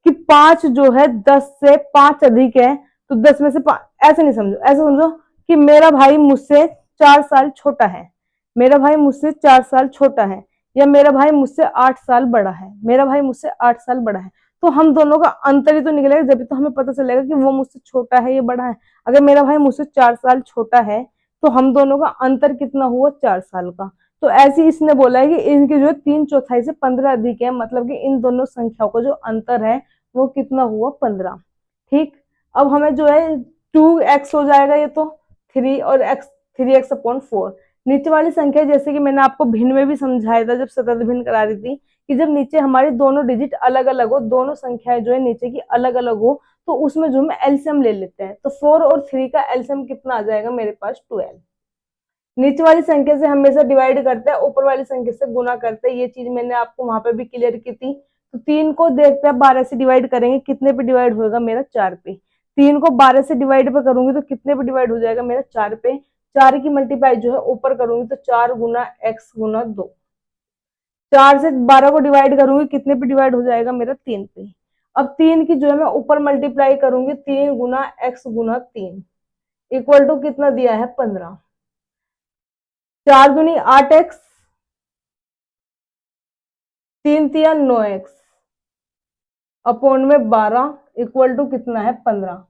कि 5 जो है 10 से 5 अधिक है तो 10 में से 5, ऐसे नहीं समझो, ऐसे समझो कि मेरा भाई मुझसे 4 साल छोटा है, मेरा भाई मुझसे 4 साल छोटा है, या मेरा भाई मुझसे 8 साल बड़ा है, मेरा भाई मुझसे 8 साल बड़ा है। तो हम दोनों का अंतर ही तो निकलेगा जब तो हमें पता चलेगा कि वो मुझसे छोटा है ये बड़ा है। अगर मेरा भाई मुझसे 4 साल छोटा है तो हम दोनों का अंतर कितना हुआ 4 साल का। तो ऐसे इसने बोला है कि इनके जो 3/4 से 15 अधिक है, मतलब कि इन दोनों संख्याओं का जो अंतर है वो कितना हुआ 15। ठीक, अब हमें जो है 2x हो जाएगा ये तो 3 और x 3x/4। नीचे वाली संख्या जैसे कि मैंने आपको भिन्न में भी समझाया था जब सतत भिन्न करा रही थी कि जब नीचे हमारी दोनों डिजिट अलग अलग हो, दोनों संख्याएं जो है नीचे की अलग अलग हो, तो उसमें जो हम एलसीएम ले लेते हैं। तो 4 और 3 का एलसीएम कितना आ जाएगा मेरे पास 12। नीचे वाली संख्या से हमेशा डिवाइड करते हैं, ऊपर वाली संख्या से गुना करते हैं। ये चीज मैंने आपको वहां पे भी क्लियर की थी। तो 3 को देखते हैं 12 से डिवाइड करेंगे, कितने पे डिवाइड होगा मेरा 4 पे। 3 को 12 से डिवाइड पे करूंगी तो कितने पे डिवाइड हो जाएगा मेरा 4 पे। 4 की मल्टीप्लाई जो है ऊपर करूंगी तो 4 गुना x गुना 2। 4 से 12 को डिवाइड करूंगी कितने पे डिवाइड हो जाएगा मेरा 3 पे। अब 3 की जो है मैं ऊपर मल्टीप्लाई करूंगी 3 गुना x गुना 3 इक्वल टू कितना दिया है 15। 4 दूनी 8x, 3 तिया 9x अपॉन में 12 इक्वल टू कितना है 15।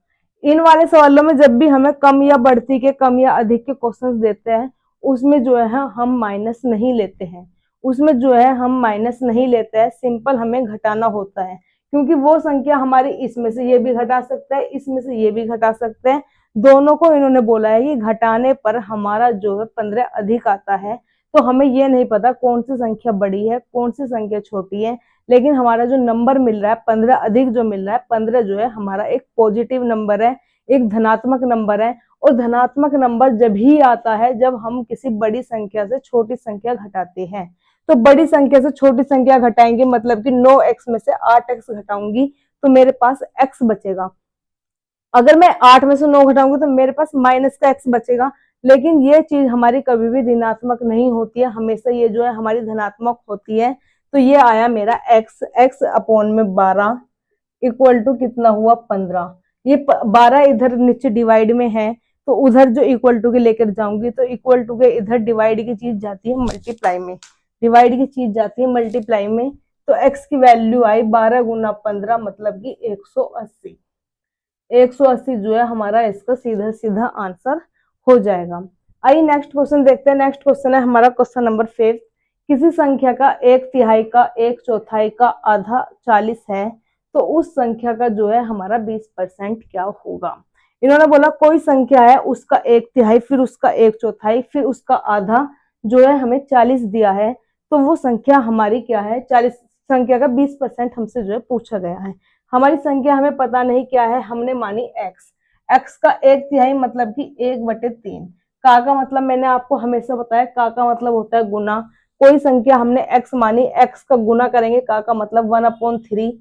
इन वाले सवालों में जब भी हमें कम या बढ़ती के, कम या अधिक के क्वेश्चंस देते हैं उसमें जो है हम माइनस नहीं लेते हैं, उसमें जो है हम माइनस नहीं लेते हैं, सिंपल हमें घटाना होता है। क्योंकि वो संख्या हमारी इसमें से ये भी घटा सकता है, इसमें से ये भी घटा सकते हैं, दोनों को इन्होंने बोला है कि घटाने पर हमारा जो है 15 अधिक आता है। तो हमें ये नहीं पता कौन सी संख्या बड़ी है कौन सी संख्या छोटी है, लेकिन हमारा जो नंबर मिल रहा है 15 अधिक जो मिल रहा है, 15 जो है हमारा एक पॉजिटिव नंबर है, एक धनात्मक नंबर है। और धनात्मक नंबर जब ही आता है जब हम किसी बड़ी संख्या से छोटी संख्या घटाते हैं। तो बड़ी संख्या से छोटी संख्या घटाएंगे मतलब कि 9x में से 8x घटाऊंगी तो मेरे पास x बचेगा। अगर मैं 8 में से 9 घटाऊंगी तो मेरे पास माइनस का x बचेगा। लेकिन ये चीज हमारी कभी भी ऋणात्मक नहीं होती है, हमेशा ये जो है हमारी धनात्मक होती है। तो ये आया मेरा x, x अपॉन में 12 इक्वल टू कितना हुआ 15। ये 12 इधर नीचे डिवाइड में है, तो उधर जो इक्वल टू के लेकर जाऊंगी तो इक्वल टू के इधर डिवाइड की चीज जाती है मल्टीप्लाई में, डिवाइड की चीज जाती है मल्टीप्लाई में। तो x की वैल्यू आई 12 गुना 15 मतलब कि 180। 180 जो है हमारा इसका सीधा सीधा आंसर हो जाएगा। आइए नेक्स्ट क्वेश्चन देखते हैं। नेक्स्ट क्वेश्चन है हमारा क्वेश्चन नंबर 5। किसी संख्या का 1/3 का 1/4 का आधा 40 है, तो उस संख्या का जो है हमारा 20% क्या होगा। इन्होंने बोला कोई संख्या है, उसका 1/3 फिर उसका 1/4 फिर उसका आधा जो है हमें 40 दिया है, तो वो संख्या हमारी क्या है। 40 संख्या का 20% हमसे जो है पूछा गया है। हमारी संख्या हमें पता नहीं क्या है, हमने मानी x। x का 1/3 मतलब कि 1/3। का मतलब मैंने आपको हमेशा बताया, का मतलब होता है गुना। कोई संख्या हमने x मानी, x का गुना करेंगे, का मतलब 1/3।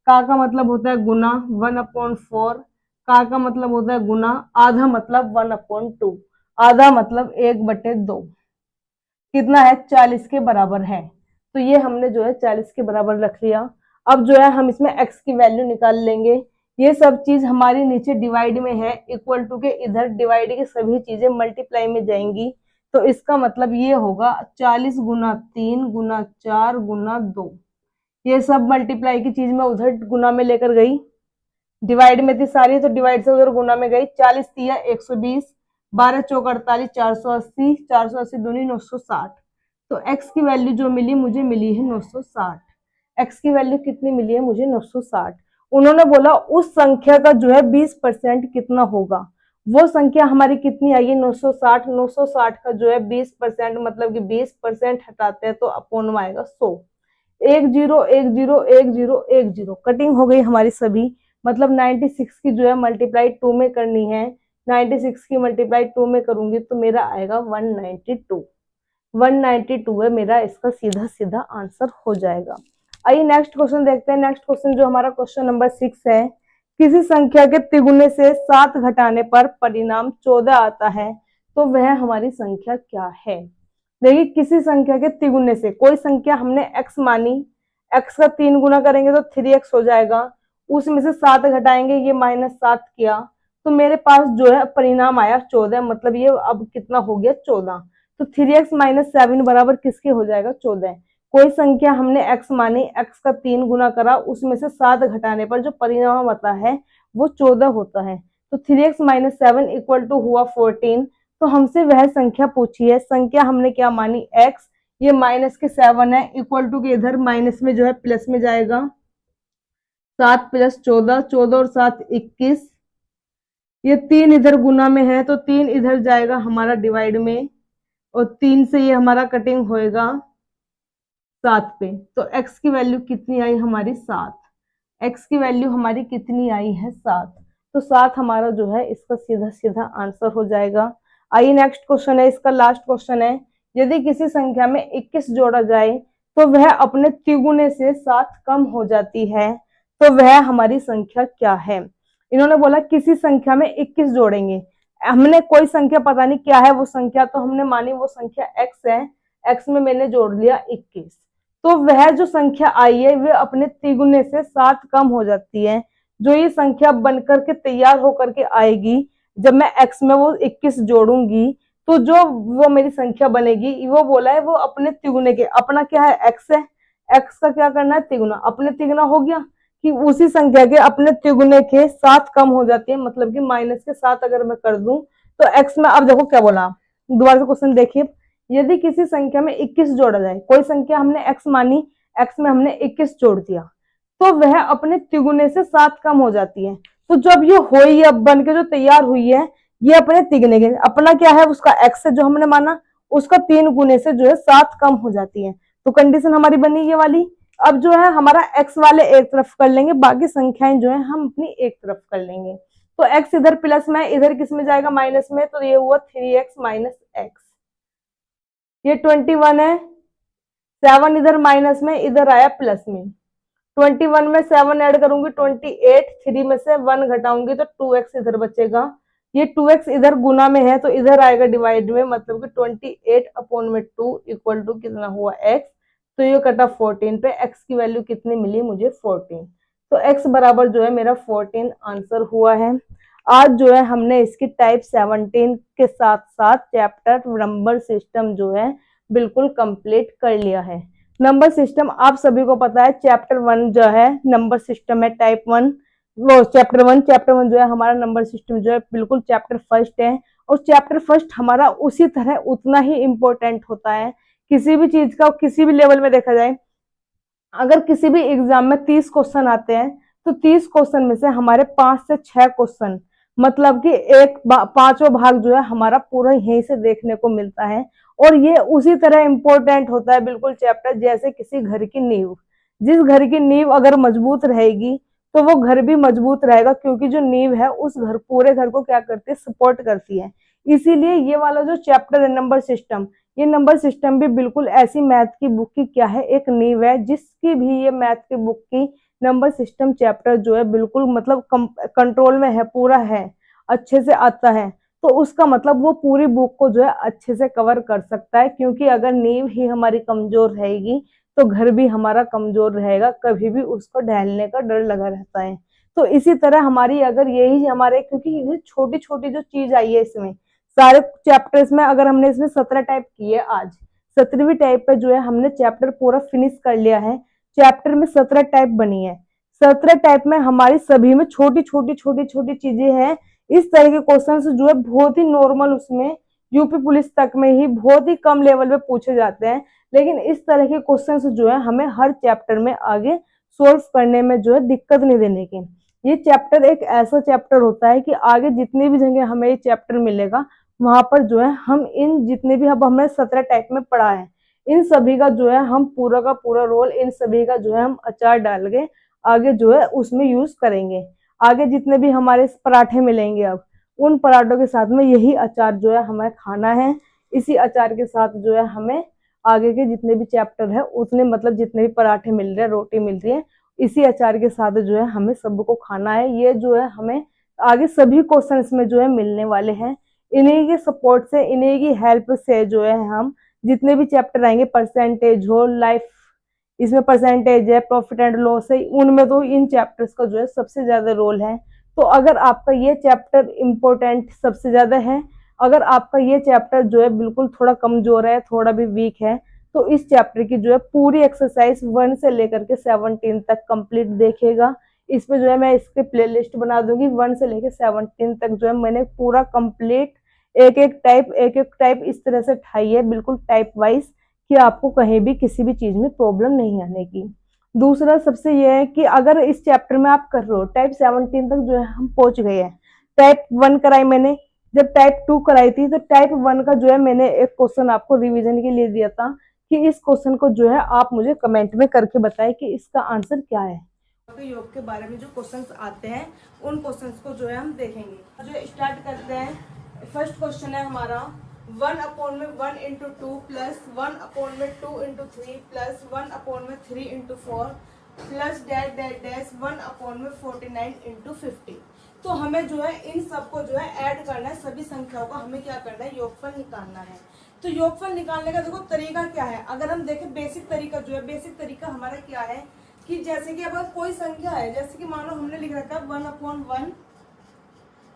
का मतलब होता है गुना 1/4। का मतलब होता है गुना, आधा मतलब 1/2। आधा मतलब 1/2 कितना है 40 के बराबर है। तो ये हमने जो है 40 के बराबर रख लिया। अब जो है हम इसमें x की वैल्यू निकाल लेंगे। ये सब चीज हमारी नीचे डिवाइड में है, इक्वल टू के इधर डिवाइड की सभी चीजें मल्टीप्लाई में जाएंगी। तो इसका मतलब ये होगा 40 गुना 3 गुना 4 गुना 2। ये सब मल्टीप्लाई की चीज मैं उधर गुना में लेकर गई, डिवाइड में थी सारी, तो डिवाइड से उधर गुना में गई। 40 तिया 120, 12 चौक 48, 480, 480 दूनी 960। तो x की वैल्यू जो मिली मुझे मिली है 960। x की वैल्यू कितनी मिली है मुझे 960। उन्होंने बोला उस संख्या का जो है 20% कितना होगा। वो संख्या हमारी कितनी आई है 960। 960 का जो है 20% मतलब कि 20% हटाते हैं तो अपोन में आएगा 100। 1 0 1 0 1 0 1 0 कटिंग हो गई हमारी सभी। मतलब 96 की जो है मल्टीप्लाई 2 में करनी है। 96 की मल्टीप्लाई 2 में करूंगी तो मेरा आएगा 192। 192 है मेरा इसका सीधा सीधा आंसर हो जाएगा। आइए नेक्स्ट क्वेश्चन देखते हैं। नेक्स्ट क्वेश्चन जो हमारा क्वेश्चन नंबर 6 है। किसी संख्या के तिगुने से 7 घटाने पर परिणाम 14 आता है, तो वह हमारी संख्या क्या है। देखिए किसी संख्या के तिगुने से, कोई संख्या हमने x मानी, x का 3 गुना करेंगे तो 3x हो जाएगा। उसमें से 7 घटाएंगे, ये -7 किया, तो मेरे पास जो है परिणाम आया 14। मतलब ये अब कितना हो गया 14। तो 3x - 7 बराबर किसके हो जाएगा 14। कोई संख्या हमने x मानी, x का 3 गुना करा, उसमें से 7 घटाने पर जो परिणाम आता है वो 14 होता है। तो 3x - 7 इक्वल टू हुआ 14। तो हमसे वह संख्या पूछी है। संख्या हमने क्या मानी x, ये माइनस के 7 है, इक्वल टू के इधर माइनस में जो है प्लस में जाएगा। 7 + 14, 14 और 7 21। ये 3 इधर गुना में है तो 3 इधर जाएगा हमारा डिवाइड में, और 3 से ये हमारा कटिंग होएगा 7 पे। तो x की वैल्यू कितनी आई हमारी 7। x की वैल्यू हमारी कितनी आई है 7। तो 7 हमारा जो है इसका सीधा सीधा आंसर हो जाएगा। आइए नेक्स्ट क्वेश्चन है, इसका लास्ट क्वेश्चन है। यदि किसी संख्या में 21 जोड़ा जाए तो वह अपने तिगुने से 7 कम हो जाती है, तो वह हमारी संख्या क्या है। इन्होंने बोला किसी संख्या में 21 जोड़ेंगे। हमने कोई संख्या पता नहीं क्या है वो संख्या, तो हमने मानी वो संख्या x है। x में मैंने जोड़ लिया 21, तो वह जो संख्या आई है वह अपने तिगुने से 7 कम हो जाती है। जो ये संख्या बनकर के तैयार होकर के आएगी, जब मैं x में वो 21 जोड़ूंगी तो जो वो मेरी संख्या बनेगी, वो बोला है वो अपने तिगुने के, अपना क्या है x है, x का क्या करना है तिगुना, अपने तिगुना हो गया कि उसी संख्या के अपने तिगुने के 7 कम हो जाती है। मतलब कि माइनस के 7 अगर मैं कर दूं तो x में, अब देखो क्या बोला, दोबारा से क्वेश्चन देखिए। यदि किसी संख्या में 21 जोड़ा जाए, कोई संख्या हमने x मानी, x में हमने 21 जोड़ दिया, तो वह अपने तिगुने से 7 कम हो जाती है। तो जब ये हुई, अब बन के जो तैयार हुई है, ये अपने तिगुने के, अपना क्या है उसका x है जो हमने माना, उसका 3 गुने से जो है 7 कम हो जाती है। तो कंडीशन हमारी बनी ये वाली। अब जो है हमारा x वाले एक तरफ कर लेंगे, बाकी संख्याएं जो है हम अपनी एक तरफ कर लेंगे। तो x इधर प्लस में, इधर किस में जाएगा माइनस में, तो ये हुआ 3x - x। ये 21 है, 7 इधर माइनस में, इधर आया प्लस में। 21 में 7 ऐड करूंगी 28, 3 में से 1 घटाऊंगी तो 2x इधर बचेगा। ये 2x इधर गुना में है तो इधर आएगा डिवाइड में, मतलब कि 28/2 इक्वल टू कितना हुआ x, तो ये कटा 14 पे, x की वैल्यू कितनी मिली मुझे 14, तो x बराबर जो है मेरा 14 आंसर हुआ है। आज जो है हमने इसकी टाइप 17 के साथ साथ चैप्टर नंबर सिस्टम जो है बिल्कुल कंप्लीट कर लिया है। नंबर सिस्टम आप सभी को पता है, चैप्टर 1 जो है नंबर सिस्टम है टाइप 1, वो चैप्टर वन जो है हमारा नंबर सिस्टम जो है बिल्कुल चैप्टर फर्स्ट है, और चैप्टर फर्स्ट हमारा उसी तरह उतना ही इम्पोर्टेंट होता है किसी भी चीज का, किसी भी लेवल में देखा जाए। अगर किसी भी एग्जाम में 30 क्वेश्चन आते हैं तो 30 क्वेश्चन में से हमारे 5 से 6 क्वेश्चन, मतलब कि पांचों भाग जो है हमारा पूरा यहीं से देखने को मिलता है, और ये उसी तरह इम्पोर्टेंट होता है बिल्कुल चैप्टर जैसे किसी घर की नींव। जिस घर की नींव अगर मजबूत रहेगी तो वो घर भी मजबूत रहेगा, क्योंकि जो नींव है उस घर पूरे घर को क्या करती है, सपोर्ट करती है। इसीलिए ये वाला जो चैप्टर है नंबर सिस्टम, ये नंबर सिस्टम भी बिल्कुल ऐसी मैथ की बुक की क्या है, एक नींव है, जिसकी भी ये मैथ की बुक की नंबर सिस्टम चैप्टर जो है बिल्कुल मतलब कंट्रोल में है, पूरा है, अच्छे से आता है, तो उसका मतलब वो पूरी बुक को जो है अच्छे से कवर कर सकता है। क्योंकि अगर नींव ही हमारी कमजोर रहेगी तो घर भी हमारा कमजोर रहेगा, कभी भी उसको ढहलने का डर लगा रहता है। तो इसी तरह हमारी अगर यही हमारे, क्योंकि ये छोटी छोटी जो चीज आई है इसमें सारे चैप्टर्स में, अगर हमने इसमें 17 टाइप किए, आज 17वीं टाइप पे जो है हमने चैप्टर पूरा फिनिश कर लिया है। चैप्टर में 17 टाइप बनी है, 17 टाइप में हमारी सभी में छोटी छोटी छोटी छोटी चीजें हैं। इस तरह के क्वेश्चन जो है बहुत ही नॉर्मल, उसमें यूपी पुलिस तक में ही बहुत ही कम लेवल पे पूछे जाते हैं, लेकिन इस तरह के क्वेश्चंस जो है हमें हर चैप्टर में आगे सोल्व करने में जो है दिक्कत नहीं देने की। ये चैप्टर एक ऐसा चैप्टर होता है कि आगे जितनी भी जगह हमें ये चैप्टर मिलेगा वहां पर जो है हम इन जितने भी अब हमने 17 टाइप में पढ़ा है, इन सभी का जो है हम पूरा का पूरा रोल, इन सभी का जो है हम अचार डाल के आगे जो है उसमें यूज करेंगे। आगे जितने भी हमारे पराठे मिलेंगे अब उन पराठों के साथ में यही अचार जो है हमें खाना है। इसी अचार के साथ जो है हमें आगे के जितने भी चैप्टर है उतने, मतलब जितने भी पराठे मिल रहे हैं, रोटी मिल रही है, इसी अचार के साथ जो है हमें सबको खाना है। ये जो है हमें आगे सभी क्वेश्चंस में जो है मिलने वाले हैं। इन्हीं के सपोर्ट से, इन्हीं की हेल्प से जो है हम जितने भी चैप्टर आएंगे, परसेंटेज हो, लाइफ इसमें परसेंटेज है, प्रॉफिट एंड लॉस है, उनमें तो इन चैप्टर्स का जो है सबसे ज्यादा रोल है। तो अगर आपका ये चैप्टर इम्पोर्टेंट सबसे ज्यादा है, अगर आपका ये चैप्टर जो है बिल्कुल थोड़ा कमजोर है, थोड़ा भी वीक है, तो इस चैप्टर की जो है पूरी एक्सरसाइज 1 से लेकर के 17 तक कंप्लीट देखेगा। इसमें जो है मैं इसके प्लेलिस्ट बना दूंगी, 1 से लेकर 17 तक जो है मैंने पूरा कंप्लीट एक एक टाइप इस तरह से ठाई है, बिल्कुल टाइप वाइज, कि आपको कहीं भी किसी भी चीज में प्रॉब्लम नहीं आने की। दूसरा सबसे यह है कि अगर इस चैप्टर में आप कर रहे हो टाइप 17 तक जो है हम पहुंच गए हैं, टाइप 1 कराई मैंने, जब टाइप 2 कराई थी तो टाइप 1 का जो है मैंने एक क्वेश्चन आपको रिवीजन के लिए दिया था कि इस क्वेश्चन को जो है आप मुझे कमेंट में करके बताएं कि इसका आंसर क्या है। योग के बारे में जो क्वेश्चंस आते हैं उन क्वेश्चंस को जो है हम देखेंगे। जो स्टार्ट करते हैं, फर्स्ट क्वेश्चन है हमारा 1/1 into 2 plus 1/2 into 3 plus 1/3 into 4 plus dash dash dash 1/49 into 50। तो हमें जो है इन सबको जो है ऐड करना है, सभी संख्याओं का हमें क्या करना है, योगफल निकालना है। तो योगफल निकालने का देखो तरीका क्या है, अगर हम देखें बेसिक तरीका जो है, बेसिक तरीका हमारा क्या है कि जैसे कि अगर कोई संख्या है, जैसे कि मान लो हमने लिख रखा है 1/1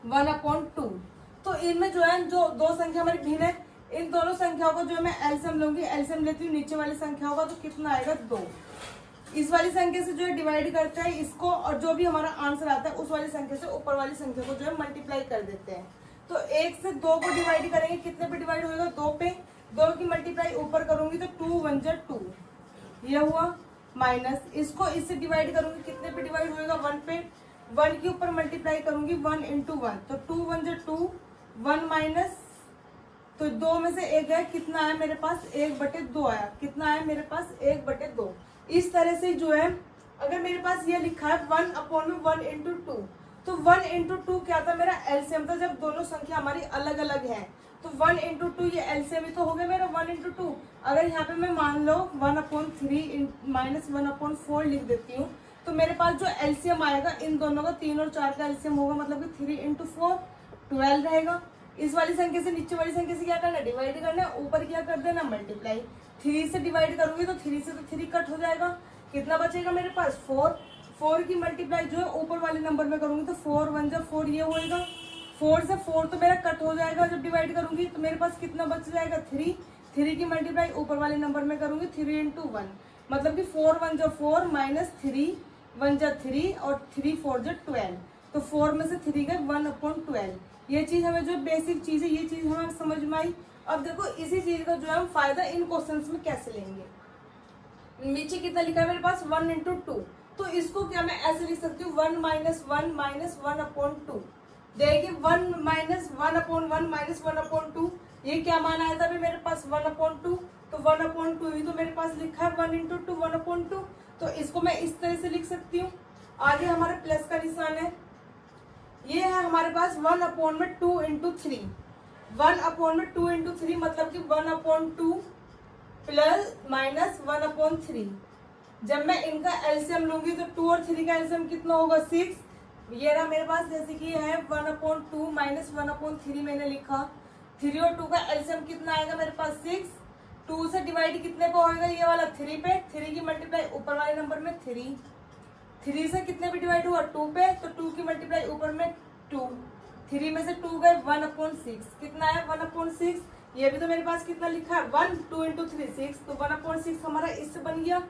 1/2, तो इनमें जो है जो दो संख्या हमारी भिन्न है, इन दोनों संख्याओं को जो है मैं एलसीएम लूंगी, एलसीएम लेती हूँ नीचे वाली संख्याओं का, तो कितना आएगा 2। इस वाली संख्या से जो है डिवाइड करते हैं इसको, और जो भी हमारा आंसर आता है उस वाली संख्या से ऊपर वाली संख्या को जो है मल्टीप्लाई कर देते हैं। तो 1 से 2 को डिवाइड करेंगे, कितने पे डिवाइड होगा, 2 पे, 2 की मल्टीप्लाई ऊपर करूंगी तो 2 1 जा 2, ये हुआ, माइनस इसको इससे डिवाइड करूंगी, कितने पे डिवाइड होगा, 1 पे, 1 के ऊपर मल्टीप्लाई करूंगी 1 इंटू 1, तो 2 1 जा 2, 1 माइनस, तो 2 में से 1 है, कितना आया मेरे पास 1/2 आया, कितना आया मेरे पास 1/2। इस तरह से जो है अगर मेरे पास ये लिखा है 1/1 इंटू 2, तो 1 इंटू 2 क्या था, मेरा एलसीएम था, जब दोनों संख्या हमारी अलग अलग है तो 1 इंटू 2 ये एलसीएम ही तो हो गया मेरा 1 इंटू 2। अगर यहाँ पे मैं मान लो 1/3 माइनस 1/4 लिख देती हूँ, तो मेरे पास जो एलसीएम आएगा इन दोनों का 3 और 4 का एलसीएम होगा, मतलब कि 3 इंटू 4 12 रहेगा। इस वाली संख्या से नीचे वाली संख्या से क्या करना है, डिवाइड करना है, ऊपर क्या कर देना, मल्टीप्लाई। 3 से डिवाइड करूंगी तो 3 से तो 3 कट हो जाएगा, कितना बचेगा मेरे पास 4। 4 की मल्टीप्लाई जो है ऊपर वाले नंबर में करूंगी तो 4 1 जा 4 ये होएगा। 4 से 4 तो मेरा कट हो जाएगा जब डिवाइड करूंगी, तो मेरे पास कितना बच जाएगा 3। 3 की मल्टीप्लाई ऊपर वाले नंबर में करूंगी 3 into 1, मतलब कि 4 1 जा 4 माइनस 3 1 जा 3 और 3 4 जा 12, तो 4 में से 3 गए 1/12। ये चीज हमें जो बेसिक चीज है ये चीज हमें समझ में आई। अब देखो इसी चीज का जो है हम फायदा इन क्वेश्चंस में कैसे लेंगे। नीचे कितना लिखा है मेरे पास 1 into 2, तो इसको क्या मैं ऐसे लिख सकती हूँ 1 - 1 - 1/2। देखिए 1 - 1/1 - 1/2 ये क्या मान आया था अभी मेरे पास 1/2, तो 1/2 ही तो मेरे पास लिखा है 1 into 2 1/2, तो इसको मैं इस तरह से लिख सकती हूँ। आगे हमारे प्लस का निशान है, ये है हमारे पास 1/2 into 3। 1/2 into 3 मतलब कि 1/2 प्लस माइनस 1/3। जब मैं इनका एलसीएम लूंगी तो 2 और 3 का एलसीएम कितना होगा 6। ये रहा मेरे पास, जैसे कि है 1/2 माइनस 1/3 मैंने लिखा। 3 और 2 का एलसीएम कितना आएगा मेरे पास 6। 2 से डिवाइड कितने पे होएगा, ये वाला 3 पे। 3 की मल्टीप्लाई ऊपर वाले नंबर में 3। 3 से कितने पे डिवाइड हुआ 2 पे, तो 2 की मल्टीप्लाई ऊपर में 2। 3 में से 2 गए 1/6, कितना है 1/6। ये भी तो मेरे पास कितना लिखा है 1 2 into 3 6, तो 1/6 हमारा इससे बन गया।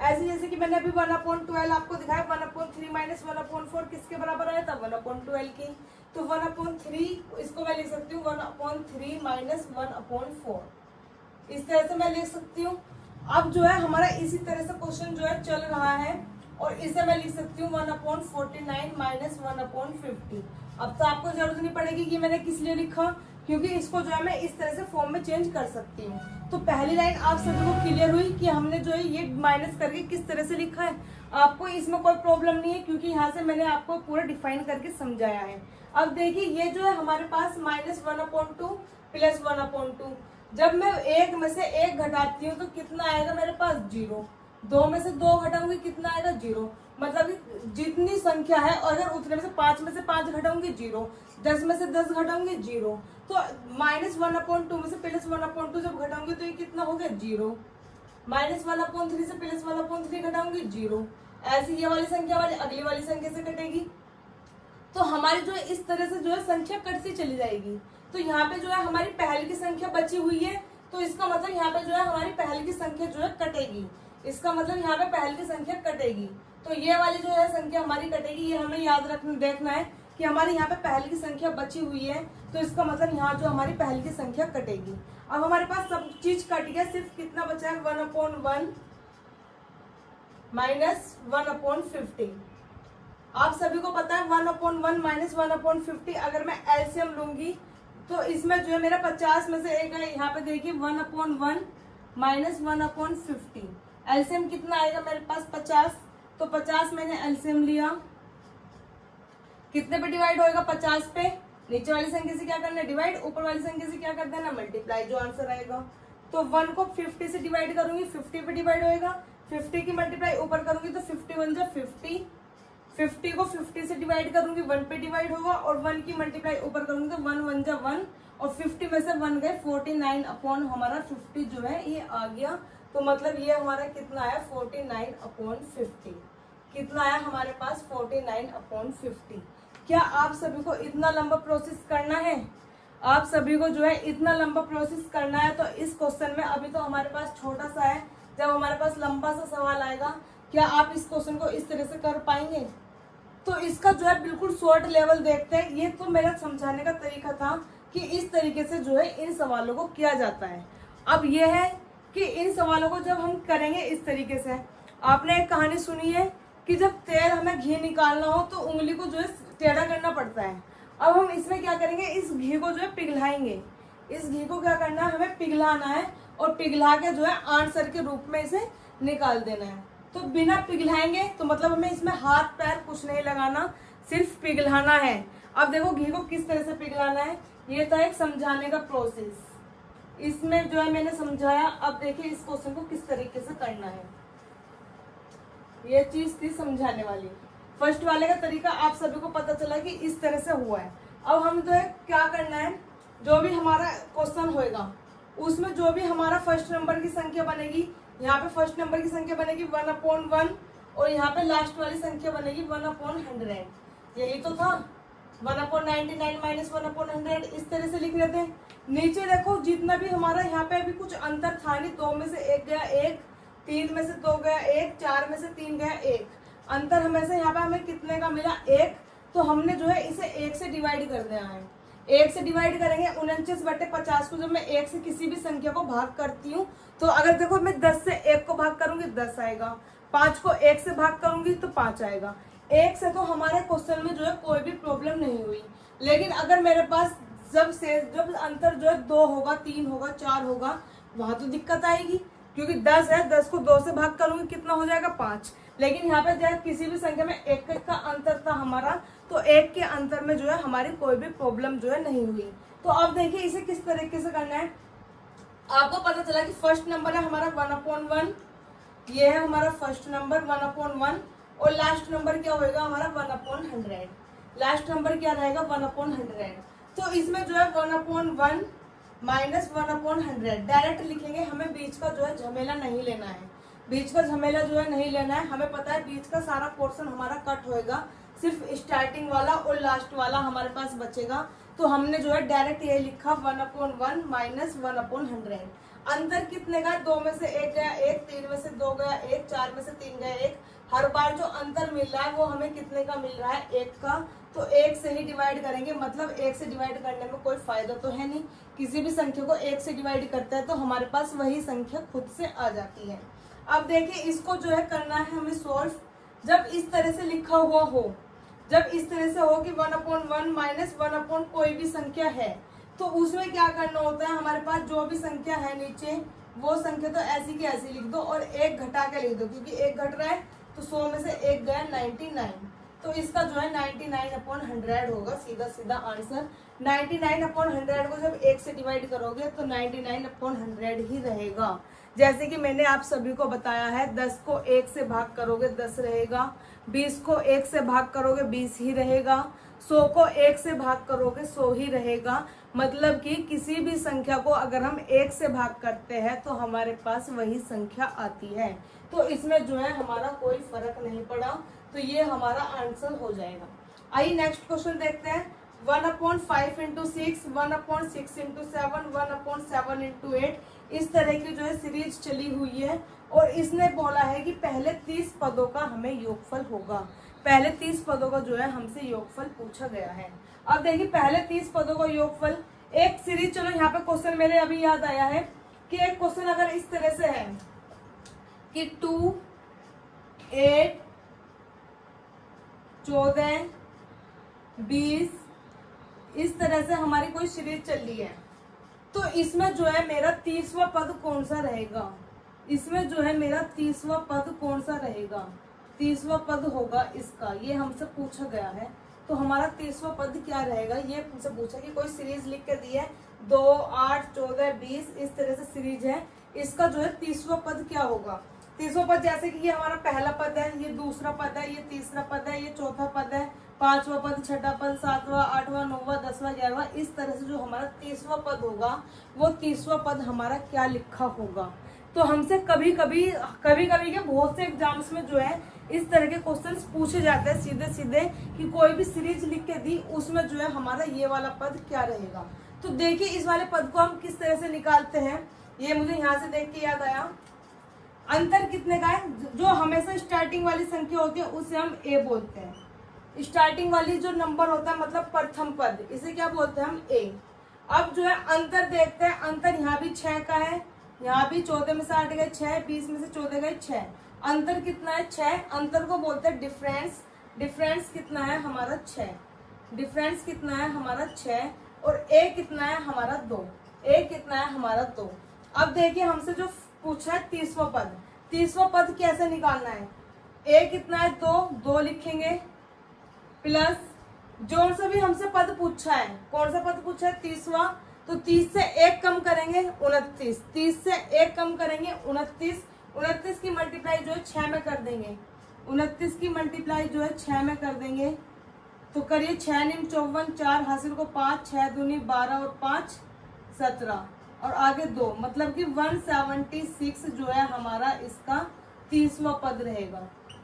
ऐसे जैसे कि मैंने अभी 1/12 आपको दिखाया, 1/3 माइनस 1/4 किसके बराबर आया था 1/12 की, तो 1/3 इसको मैं लिख सकती हूँ 1/3 माइनस 1/4, इस तरह से मैं लिख सकती हूँ। अब जो है हमारा इसी तरह से क्वेश्चन जो है चल रहा है, और इसे मैं लिख सकती हूँ 1/49 माइनस 1/50। अब तो आपको जरूरत नहीं पड़ेगी कि मैंने किस लिए लिखा, क्योंकि इसको जो है मैं इस तरह से फॉर्म में चेंज कर सकती हूँ। तो पहली लाइन आप सभी को क्लियर हुई कि हमने जो है ये माइनस करके किस तरह से लिखा है। आपको इसमें कोई प्रॉब्लम नहीं है, क्योंकि यहाँ से मैंने आपको पूरा डिफाइन करके समझाया है। अब देखिए ये जो है हमारे पास माइनस 1/2 प्लस 1/2, जब मैं एक में से एक घटाती हूँ तो कितना आएगा मेरे पास 0। 2 में से 2 घटाऊंगी कितना आएगा 0, मतलब जितनी संख्या है अगर उतने में से 5 में से 5 घटाऊंगी 0, 10 में से 10 घटाऊंगी 0, तो माइनस 1/2 में से प्लस 1/2 जब घटाऊंगी तो ये कितना हो गया 0। माइनस 1/3 से प्लस 1/3 घटाऊंगी 0। ऐसी ये वाली संख्या वाली अगली वाली संख्या से कटेगी, तो हमारी जो है इस तरह से जो है संख्या कटती चली जाएगी। तो यहाँ पे जो है हमारी पहले की संख्या बची हुई है, तो इसका मतलब यहाँ पे जो है हमारी पहले की संख्या जो है कटेगी। इसका मतलब यहाँ पे पहले की संख्या कटेगी, तो ये वाली जो है संख्या हमारी कटेगी। ये हमें याद रखना देखना है कि हमारे यहाँ पे पहले की संख्या बची हुई है, तो इसका मतलब यहाँ जो हमारी पहले की संख्या कटेगी। अब हमारे पास सब चीज कट गया, सिर्फ कितना बचा है 1/1 माइनस 1/50। आप सभी को पता है 1/1 माइनस 1/50 अगर मैं एलसीएम लूंगी तो इसमें जो है मेरा 50 में से एक है, यहाँ पे देखिए 1/1 माइनस 1/50, एलसीएम कितना आएगा मेरे पास 50, तो 50 मैंने एलसीएम लिया, कितने पे डिवाइड होएगा 50 पे, नीचे वाली संख्या से क्या करना है डिवाइड, ऊपर वाली संख्या से क्या कर देना मल्टीप्लाई, जो आंसर आएगा। तो 1 को 50 से डिवाइड करूंगी 50 पे डिवाइड होएगा, 50 की मल्टीप्लाई ऊपर करूंगी तो 51 जा 50, 50 को 50 से डिवाइड करूंगी 1 पे डिवाइड होगा, और 1 की मल्टीप्लाई ऊपर करूंगी तो 1 1 जा 1, और 50 में से 1 गए 49 अपॉन हमारा 50 जो है ये आ गया। तो मतलब ये हमारा कितना आया 49/50, कितना आया हमारे पास 49/50। क्या आप सभी को इतना लंबा प्रोसेस करना है? आप सभी को जो है इतना लंबा प्रोसेस करना है, तो इस क्वेश्चन में अभी तो हमारे पास छोटा सा है, जब हमारे पास लंबा सा सवाल आएगा क्या आप इस क्वेश्चन को इस तरह से कर पाएंगे? तो इसका जो है बिल्कुल शॉर्ट लेवल देखते हैं। ये तो मेरा समझाने का तरीका था कि इस तरीके से जो है इन सवालों को किया जाता है। अब यह है कि इन सवालों को जब हम करेंगे इस तरीके से, आपने एक कहानी सुनी है कि जब तेल हमें घी निकालना हो तो उंगली को जो है टेढ़ा करना पड़ता है। अब हम इसमें क्या करेंगे, इस घी को जो है पिघलाएंगे। इस घी को क्या करना है, हमें पिघलाना है, और पिघला के जो है आंसर के रूप में इसे निकाल देना है। तो बिना पिघलाएंगे तो मतलब हमें इसमें हाथ पैर कुछ नहीं लगाना, सिर्फ पिघलाना है। अब देखो घी को किस तरह से पिघलाना है, ये था एक समझाने का प्रोसेस, इसमें जो है मैंने समझाया। अब देखिए इस क्वेश्चन को किस तरीके से करना है, ये चीज थी समझाने वाली। फर्स्ट वाले का तरीका आप सभी को पता चला कि इस तरह से हुआ है। अब हम जो है क्या करना है, जो भी हमारा क्वेश्चन होएगा उसमें जो भी हमारा फर्स्ट नंबर की संख्या बनेगी, यहाँ पे फर्स्ट नंबर की संख्या बनेगी 1/1 और यहाँ पे लास्ट वाली संख्या बनेगी 1/100। यही तो था 1/99 माइनस 1/100, इस तरह से लिख लेते हैं। नीचे देखो जितना भी हमारा यहाँ पे अभी कुछ अंतर था नहीं, 2 में से 1 गया 1, 3 में से 2 गया 1, 4 में से 3 गया 1, अंतर हमेशा यहाँ पे हमें कितने का मिला 1। तो हमने जो है इसे 1 से डिवाइड कर देना है। 1 से डिवाइड करेंगे 49/50 को जब मैं 1 से किसी भी संख्या को भाग करती हूँ तो अगर देखो मैं 10 से 1 को भाग करूंगी 10 आएगा, 5 को 1 से भाग करूंगी तो 5 आएगा। 1 से तो हमारे क्वेश्चन में जो है कोई भी प्रॉब्लम नहीं हुई। लेकिन अगर मेरे पास जब अंतर जो है 2 होगा, 3 होगा, 4 होगा, वहां तो दिक्कत आएगी, क्योंकि 10 है, 10 को 2 से भाग करूंगी कितना हो जाएगा 5। लेकिन यहाँ पे जब किसी भी संख्या में 1 का अंतर था हमारा, तो 1 के अंतर में जो है हमारी कोई भी प्रॉब्लम जो है नहीं हुई। तो अब देखिए इसे किस तरीके से करना है। आपको पता चला कि फर्स्ट नंबर है हमारा 1/1, ये है हमारा फर्स्ट नंबर 1/1 और लास्ट नंबर क्या होगा हमारा 1/100। लास्ट नंबर क्या रहेगा 1/100। तो इसमें जो है 1/1 माइनस 1/100 डायरेक्ट लिखेंगे, हमें बीच का जो है झमेला नहीं लेना है। बीच का झमेला जो है नहीं लेना है, हमें पता है बीच का सारा पोर्शन हमारा कट होएगा, सिर्फ स्टार्टिंग वाला और लास्ट वाला हमारे पास बचेगा। तो हमने जो है डायरेक्ट ये लिखा 1/1 माइनस 1/100। अंतर कितने का, 2 में से 1 गया 1, 3 में से 2 गया 1, 4 में से 3 गया 1। हर बार जो अंतर मिल रहा है वो हमें कितने का मिल रहा है 1 का। तो 1 से ही डिवाइड करेंगे, मतलब 1 से डिवाइड करने में कोई फायदा तो है नहीं। किसी भी संख्या को 1 से डिवाइड करता है तो हमारे पास वही संख्या खुद से आ जाती है। अब देखिए इसको जो है करना है हमें सॉल्व। जब इस तरह से लिखा हुआ हो, जब इस तरह से हो कि 1/1 माइनस 1/ कोई भी संख्या है, तो उसमें क्या करना होता है, हमारे पास जो भी संख्या है नीचे वो संख्या तो ऐसी की ऐसी लिख दो और 1 घटा के लिख दो, क्योंकि 1 घट रहा है तो 100 में से 1 गया 99। तो इसका जो है 99/100 होगा, सीधा सीधा आंसर। 99/100 को जब 1 से डिवाइड करोगे तो 99/100 ही रहेगा। जैसे कि मैंने आप सभी को बताया है, 10 को 1 से भाग करोगे 10 रहेगा, 20 को 1 से भाग करोगे 20 ही रहेगा, 100 को 1 से भाग करोगे 100 ही रहेगा। मतलब कि किसी भी संख्या को अगर हम 1 से भाग करते हैं तो हमारे पास वही संख्या आती है। तो इसमें जो है हमारा कोई फर्क नहीं पड़ा, तो ये हमारा आंसर हो जाएगा। आइए नेक्स्ट क्वेश्चन देखते हैं। 1/5 × 6, 1/6 × 7, 1/7 × 8, इस तरह की जो है सीरीज चली हुई है और इसने बोला है कि पहले 30 पदों का हमें योगफल होगा। पहले 30 पदों का जो है हमसे योगफल पूछा गया है। अब देखिए पहले 30 पदों का योगफल, एक सीरीज, चलो यहाँ पे क्वेश्चन मेरे अभी याद आया है कि एक क्वेश्चन अगर इस तरह से है कि 2, 8, 14, 20, इस तरह से हमारी कोई सीरीज चल रही है, तो इसमें जो है मेरा 30वां पद कौन सा रहेगा, इसमें जो है मेरा 30वां पद कौन सा रहेगा, 30वां पद होगा इसका, ये हमसे पूछा गया है। तो हमारा 30वां पद क्या रहेगा, ये हमसे पूछा कि कोई सीरीज लिख के दी है 2, 8, 14, 20, इस तरह से सीरीज है, इसका जो है 30वां पद क्या होगा। 30वां पद जैसे कि ये हमारा पहला पद है, ये दूसरा पद है, ये तीसरा पद है, ये चौथा पद है, 5वां पद, 6वां पद, 7वां, 8वां, 9वां, 10वां, 11वां, इस तरह से जो हमारा 30वां पद होगा वो 30वां पद हमारा क्या लिखा होगा। तो हमसे कभी कभी के बहुत से एग्जाम्स में जो है इस तरह के क्वेश्चंस पूछे जाते हैं सीधे सीधे कि कोई भी सीरीज लिख के दी, उसमें जो है हमारा ये वाला पद क्या रहेगा। तो देखिए इस वाले पद को हम किस तरह से निकालते हैं, ये मुझे यहाँ से देख के याद आया। अंतर कितने का है, जो हमेशा स्टार्टिंग वाली संख्या होती है उसे हम ए बोलते हैं। स्टार्टिंग वाली जो नंबर होता है मतलब प्रथम पद, इसे क्या बोलते हैं हम ए। अब जो है अंतर देखते हैं, अंतर यहाँ भी 6 का है, यहाँ भी 14 में से 8 गए 6, 20 में से 14 गए 6, अंतर कितना है 6। अंतर को बोलते हैं डिफरेंस। डिफरेंस कितना है हमारा 6, डिफरेंस कितना है हमारा 6, और ए कितना है हमारा 2, ए कितना है हमारा 2। अब देखिए हमसे जो पूछा है 30वां पद, 30वां पद कैसे निकालना है, ए कितना है 2, 2 लिखेंगे, प्लस जो सा भी हमसे पद पूछा है, कौन सा पद पूछा है 30वां, तो 30 से 1 कम करेंगे 29, 30 से 1 कम करेंगे 29, 29 की मल्टीप्लाई जो है 6 में कर देंगे, 29 की मल्टीप्लाई जो है 6 में कर देंगे, तो करिए 6 निम 54, 4 हासिल को 5, 6 दूनी 12 और 5 17 और आगे 2, मतलब कि 176 जो है हमारा इसका 30वां पद रहेगा।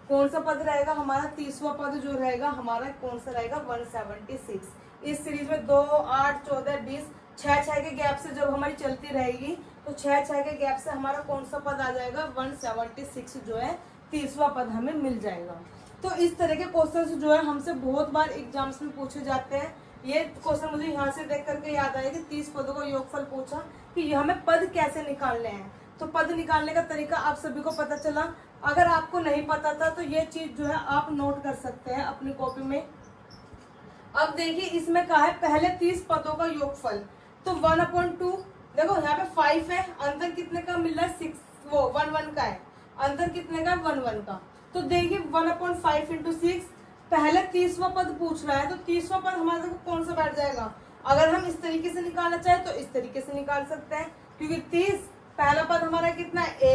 कौन सा पद रहेगा हमारा? 30वां पद जो रहेगा हमारा कौन सा रहेगा? 176। इस सीरीज में 2, 8, 14, 20 6 के गैप से जब हमारी चलती रहेगी तो 6 के गैप से हमारा कौन सा पद आ जाएगा? 176 जो है 30वां पद हमें मिल जाएगा। तो इस तरह के क्वेश्चन जो है हमसे बहुत बार एग्जाम्स में पूछे जाते हैं। ये क्वेश्चन मुझे यहाँ से देख करके याद आया कि 30 पदों का योगफल पूछा कि हमें पद कैसे निकालने हैं। तो पद निकालने का तरीका आप सभी को पता चला। अगर आपको नहीं पता था तो ये चीज जो है आप नोट कर सकते हैं अपनी कॉपी में। अब देखिए इसमें कहा है पहले 30 पदों का योगफल, तो 1/2 देखो यहाँ पे 5 है, अंतर कितने का मिल रहा है? 6, वो 1 का है, अंतर कितने का? 1 का। तो देखिए 1/5 × 6 पहले 30वां पद पूछ रहा है, तो 30वां पद हमारे देखो कौन सा बैठ जाएगा? अगर हम इस तरीके से निकालना चाहे तो इस तरीके से निकाल सकते हैं, क्योंकि 30 पहला पद हमारा कितना है? A।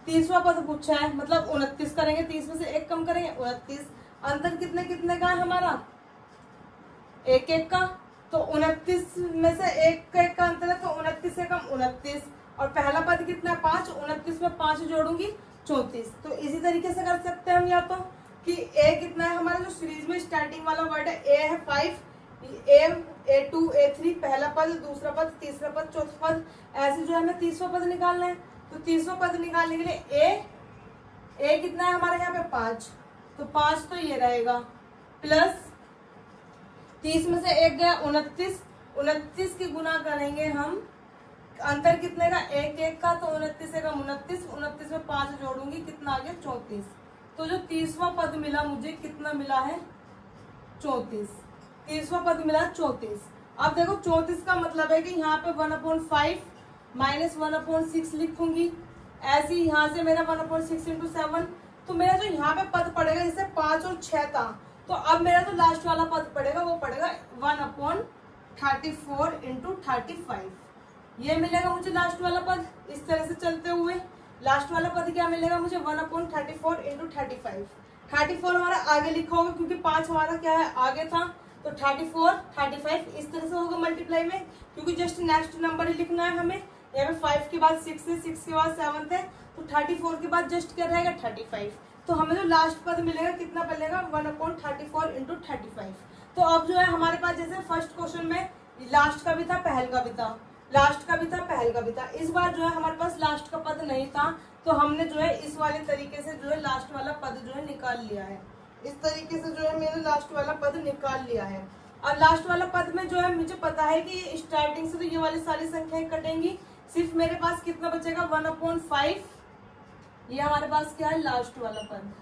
30वां पद पूछा है मतलब 29 करेंगे, 30 में से 1 कम करेंगे 29। अंतर कितने कितने का है हमारा? 1 का। तो 29 में से 1 का अंतर है, तो 29 से कम 29। और पहला पद कितना है? 5। 29 में 5 जोड़ूंगी 34। तो इसी तरीके से कर सकते हैं हम, या तो कि A कितना है हमारा? जो सीरीज में स्टार्टिंग वाला वर्ड है A है 5, A2, A3 पहला पद, दूसरा पद, तीसरा पद, चौथा पद, ऐसे जो है हमें 30वां पद निकालना है। तो 30वां पद निकालने के लिए A कितना है हमारे यहाँ पे? 5। तो 5 तो ये रहेगा, प्लस 30 में से 1 गया 29, 29 की गुना करेंगे हम, अंतर कितने का? 1 का। तो 29 से कम 29, 29 में 5 जोड़ूंगी, कितना आ गया? 34। तो जो 30वां पद मिला मुझे कितना मिला है? 34। 30वां पद मिला 34। अब देखो 34 का मतलब है कि यहाँ पे 1/5 माइनस 1/6 लिखूंगी। ऐसे ही यहाँ से मेरा 1/6 × 7, तो मेरा जो यहाँ पे पद पड़ेगा जैसे 5 और 6 था, तो अब मेरा जो लास्ट वाला पद पड़ेगा वो पड़ेगा 1/34 × 35। ये मिलेगा मुझे लास्ट वाला पद। इस तरह से चलते हुए लास्ट वाला पद क्या मिलेगा मुझे? 1/34 × 35। 34 हमारा आगे लिखा होगा क्योंकि 5 हमारा क्या है? आगे था। तो 34, 35 इस तरह से होगा मल्टीप्लाई में, क्योंकि जस्ट नेक्स्ट नंबर ही लिखना है हमें। यहाँ पे 5 के बाद 6 है, 6 के बाद 7 है, तो 34 के बाद जस्ट क्या रहेगा? 35। तो हमें जो लास्ट पद मिलेगा कितना मिलेगा? 1/34 × 35। तो अब जो है हमारे पास जैसे फर्स्ट क्वेश्चन में लास्ट का भी था, पहल का भी था, लास्ट का भी था, पहल का भी था। इस बार जो है हमारे पास लास्ट का पद नहीं था, तो हमने जो है इस वाले तरीके से जो है लास्ट वाला पद जो है निकाल लिया है। इस तरीके से जो है मैंने लास्ट वाला पद निकाल लिया है। और लास्ट वाला पद में जो है मुझे पता है कि स्टार्टिंग से तो ये वाली सारी संख्याएं कटेंगी, सिर्फ मेरे पास कितना बचेगा? 1/5। ये हमारे पास क्या है? लास्ट वाला पद।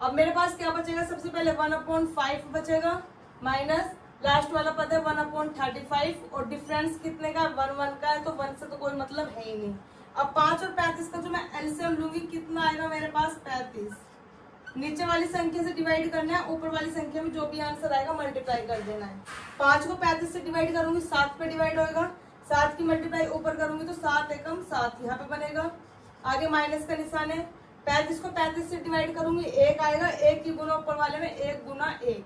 अब मेरे पास क्या बचेगा? सबसे पहले 1/5 बचेगा, माइनस लास्ट वाला पद है 1/35, और डिफरेंस कितने का? 1 का है, तो 1 से तो कोई मतलब है ही नहीं। अब 5 और 35 का जो मैं एलसीएम लूंगी कितना आएगा मेरे पास? 35। नीचे वाली संख्या से डिवाइड करना है, ऊपर वाली संख्या में जो भी आंसर आएगा मल्टीप्लाई कर देना है। 5 को 35 से डिवाइड करूंगी 7 पे डिवाइड होगा, 7 की मल्टीप्लाई ऊपर करूंगी तो 7 एकम 7 यहाँ पे बनेगा। आगे माइनस का निशान है, 35 को 35 से डिवाइड करूंगी 1 आएगा, 1 की गुना ऊपर वाले में 1 गुना 1,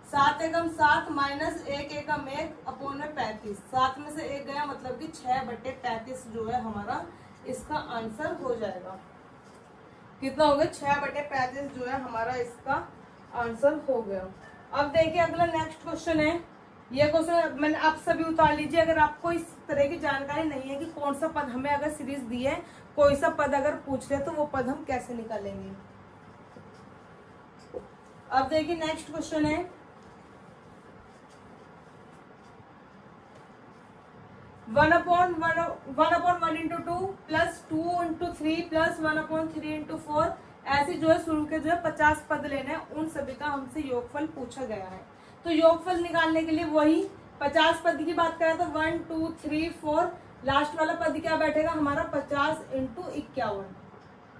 7 एकम 7 माइनस 1 एकम 1 अपोन में 35, 7 में से 1 गया मतलब कि 6/35 जो है हमारा इसका आंसर हो जाएगा। कितना हो गया? 6/35 जो है हमारा इसका आंसर हो गया। अब देखिए अगला नेक्स्ट क्वेश्चन है। ये क्वेश्चन मैंने आप सभी उतार लीजिए अगर आपको इस तरह की जानकारी नहीं है कि कौन सा पद हमें अगर सीरीज दी है, कोई सा पद अगर पूछ रहे तो वो पद हम कैसे निकालेंगे। अब देखिए नेक्स्ट क्वेश्चन है 1/1 × 2 प्लस 2 × 3 प्लस 1/3 × 4 ऐसे जो है शुरू के जो है 50 पद लेने हैं, उन सभी का हमसे योगफल पूछा गया है। तो योगफल निकालने के लिए वही 50 पद की बात करें तो 1 2 3 4 लास्ट वाला पद क्या बैठेगा हमारा 50 × 51,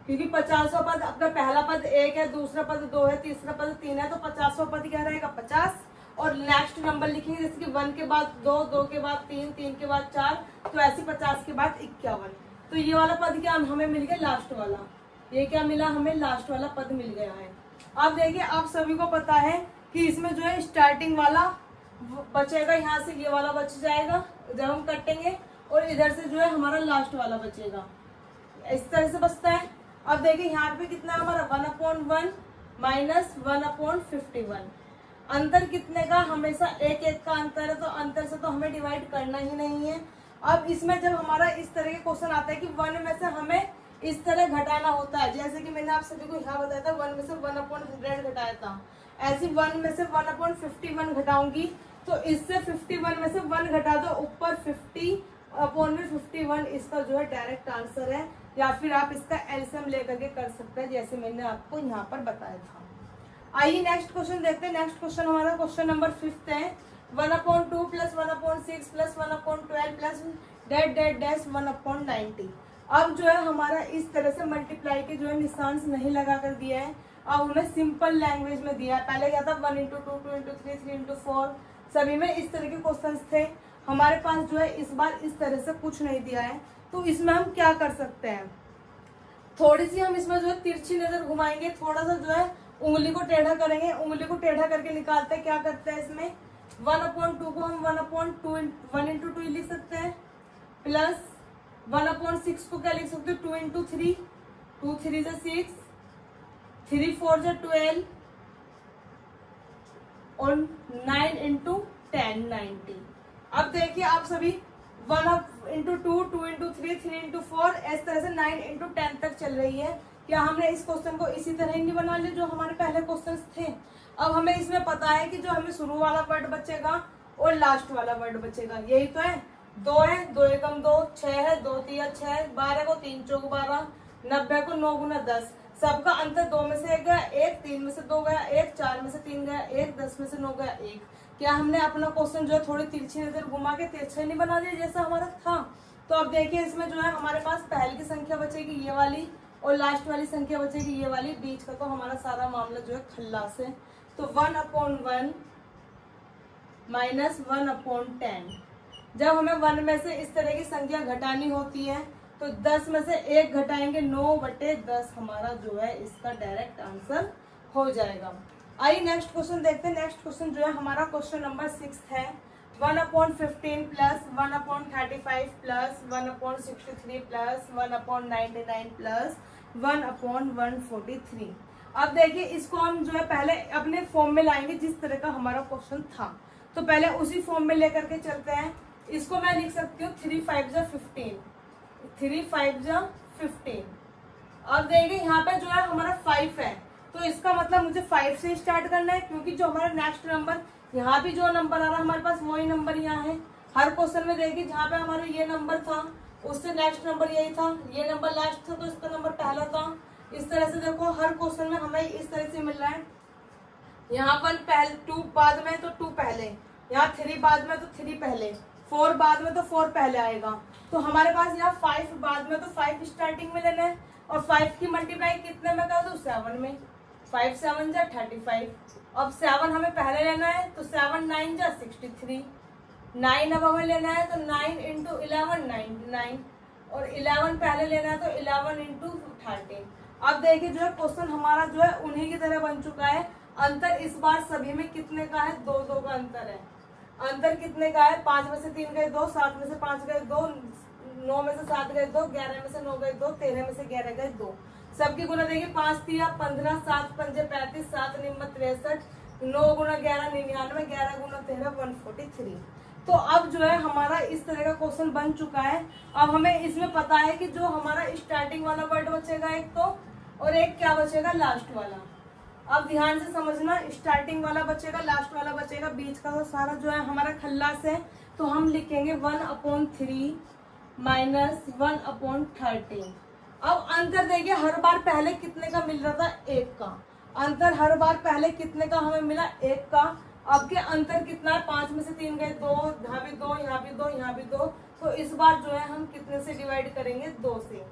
क्योंकि 50वां पद अपना पहला पद 1 है, दूसरा पद 2 है, तीसरा पद 3 है, तो 50वां पद क्या रहेगा 50। और नेक्स्ट नंबर लिखेंगे जैसे कि 1 के बाद 2, 2 के बाद 3, 3 के बाद 4, तो ऐसे 50 के बाद 51। तो ये वाला पद क्या हमें मिल गया लास्ट वाला, ये क्या मिला हमें लास्ट वाला पद मिल गया है। अब देखिए आप सभी को पता है कि इसमें जो है स्टार्टिंग वाला बचेगा, यहाँ से ये वाला बच जाएगा जब हम कटेंगे, और इधर से जो है हमारा लास्ट वाला बचेगा। इस तरह से बचता है। अब देखिए यहाँ पे कितना हमारा 1/1 माइनस 1/51। अंतर कितने का, हमेशा एक एक का अंतर है, तो अंतर से तो हमें डिवाइड करना ही नहीं है। अब इसमें जब हमारा इस तरह के क्वेश्चन आता है कि 1 में से हमें इस तरह घटाना होता है, जैसे कि मैंने आप सभी को यहाँ बताया था 1 में से 1/100 घटाया था, ऐसे 1 में से 1/51 घटाऊंगी, तो इससे 51 में से 1 घटा दो, ऊपर 50/51 इसका जो है डायरेक्ट आंसर है। या फिर आप इसका एलसीएम लेकर के कर सकते हैं, जैसे मैंने आपको यहाँ पर बताया था। आइए नेक्स्ट क्वेश्चन देखते हैं। नेक्स्ट क्वेश्चन हमारा क्वेश्चन नंबर 5 है। 1/2 प्लस 1/6 प्लस 1/12 प्लस डैश 1/90। अब जो है हमारा इस तरह से मल्टीप्लाई के जो है निशान नहीं लगा कर दिया है, अब हमें सिंपल लैंग्वेज में दिया है। पहले क्या था 1 × 2 2 × 3 3 × 4, सभी में इस तरह के क्वेश्चन थे। हमारे पास जो है इस बार इस तरह से कुछ नहीं दिया है, तो इसमें हम क्या कर सकते हैं, थोड़ी सी हम इसमें जो है तिरछी नजर घुमाएंगे, थोड़ा सा जो है उंगली को टेढ़ा करेंगे, उंगली को टेढ़ा करके निकालते हैं। क्या करते हैं इसमें 1/2 को हम 1 × 2 लिख सकते हैं, प्लस 1/6 को क्या लिख सकते हैं 2 × 3, 2 3 = 6, 3 4 = 12 और 9 × 10 90। अब देखिए आप सभी 1 × 2 2 × 3 3 × 4 इस तरह से 9 × 10 तक चल रही है। क्या हमने इस क्वेश्चन को इसी तरह ही नहीं बना लिया जो हमारे पहले क्वेश्चन थे। अब हमें इसमें पता है कि जो हमें शुरू वाला वर्ड बचेगा और लास्ट वाला वर्ड बचेगा, यही तो है। 2 है, 2 × 2 6 है, 2 × 3 = 6, 12 को 3 × 4 = 12, 90 को 9 × 10। सबका अंतर 2 में से 1 गया, 1 3 में से 2 गया, 1 4 में से 3 गया, 1 10 में से 9 गया, 1। क्या हमने अपना क्वेश्चन जो है थोड़ी तिरछी नजर घुमा के तिरछा नहीं बना दिया जैसा हमारा था। तो अब देखिए इसमें जो है हमारे पास पहले की संख्या बचेगी ये वाली और लास्ट वाली संख्या बचेगी ये वाली, बीच का तो हमारा सारा मामला जो है खल्लास है। तो 1/1 माइनस 1/10। जब हमें 1 में से इस तरह की संख्या घटानी होती है तो 10 में से 1 घटाएंगे, 9/10 हमारा जो है इसका डायरेक्ट आंसर हो जाएगा। आइए नेक्स्ट क्वेश्चन देखते हैं। नेक्स्ट क्वेश्चन जो है हमारा क्वेश्चन नंबर 6 है। 1/15 प्लस 1/35 प्लस 1/63 प्लस 1/99 प्लस 1/143। अब देखिए इसको हम जो है पहले अपने फॉर्म में लाएंगे जिस तरह का हमारा क्वेश्चन था, तो पहले उसी फॉर्म में लेकर के चलते हैं। इसको मैं लिख सकती हूँ 3 5 = 15, 3 5 = 15। अब देखिए यहाँ पे जो है हमारा 5 है, तो इसका मतलब मुझे 5 से स्टार्ट करना है, क्योंकि जो हमारा नेक्स्ट नंबर यहाँ भी जो नंबर आ रहा है हमारे पास वही नंबर यहाँ है। हर क्वेश्चन में देखिए जहाँ पे हमारा ये नंबर था उससे नेक्स्ट नंबर यही था, ये नंबर लास्ट था तो इसका नंबर पहला था। इस तरह से देखो हर क्वेश्चन में हमें इस तरह से मिल रहा है। यहाँ पर 2 बाद में तो 2 पहले, यहाँ 3 बाद में तो 3 पहले, 4 बाद में तो 4 पहले आएगा। तो हमारे पास यहाँ 5 बाद में तो 5 स्टार्टिंग में लेना है, और 5 की मल्टीप्लाई कितने में कर दो 7 में, 5 7 = 35। अब 7 हमें पहले लेना है तो 7 9 = 63। 9 अब हमें लेना है तो 9 × 11 99, और 11 पहले लेना है तो 11 × 13। अब देखिए जो है क्वेश्चन हमारा जो है उन्हीं की तरह बन चुका है। अंतर इस बार सभी में कितने का है, 2 2 का अंतर है। अंतर कितने का है, 5 में से 3 गए 2, 7 में से 5 गए 2, 9 में से 7 गए 2, 11 में से 9 गए 2, 13 में से 11 गए 2। सबकी गुना देखिए 5 3 15, 7 5 35, 7 9 63, 9 × 11 99, 11 × 13 143। तो अब जो है हमारा इस तरह का क्वेश्चन बन चुका है। अब हमें इसमें पता है कि जो हमारा स्टार्टिंग वाला वर्ड बचेगा एक तो, और एक क्या बचेगा लास्ट वाला। अब ध्यान से समझना, स्टार्टिंग वाला बचेगा लास्ट वाला बचेगा, बीच का तो सारा जो है हमारा खल्लास है। तो हम लिखेंगे 1/3 माइनस 1/13। अब अंतर देखिए हर बार पहले कितने का मिल रहा था, 1 का। अंतर हर बार पहले कितने का हमें मिला, 1 का। अब के अंतर कितना है, 5 में से 3 गए 2, यहाँ भी 2, यहाँ भी 2, यहाँ भी 2। तो इस बार जो है हम कितने से डिवाइड करेंगे, 2 से।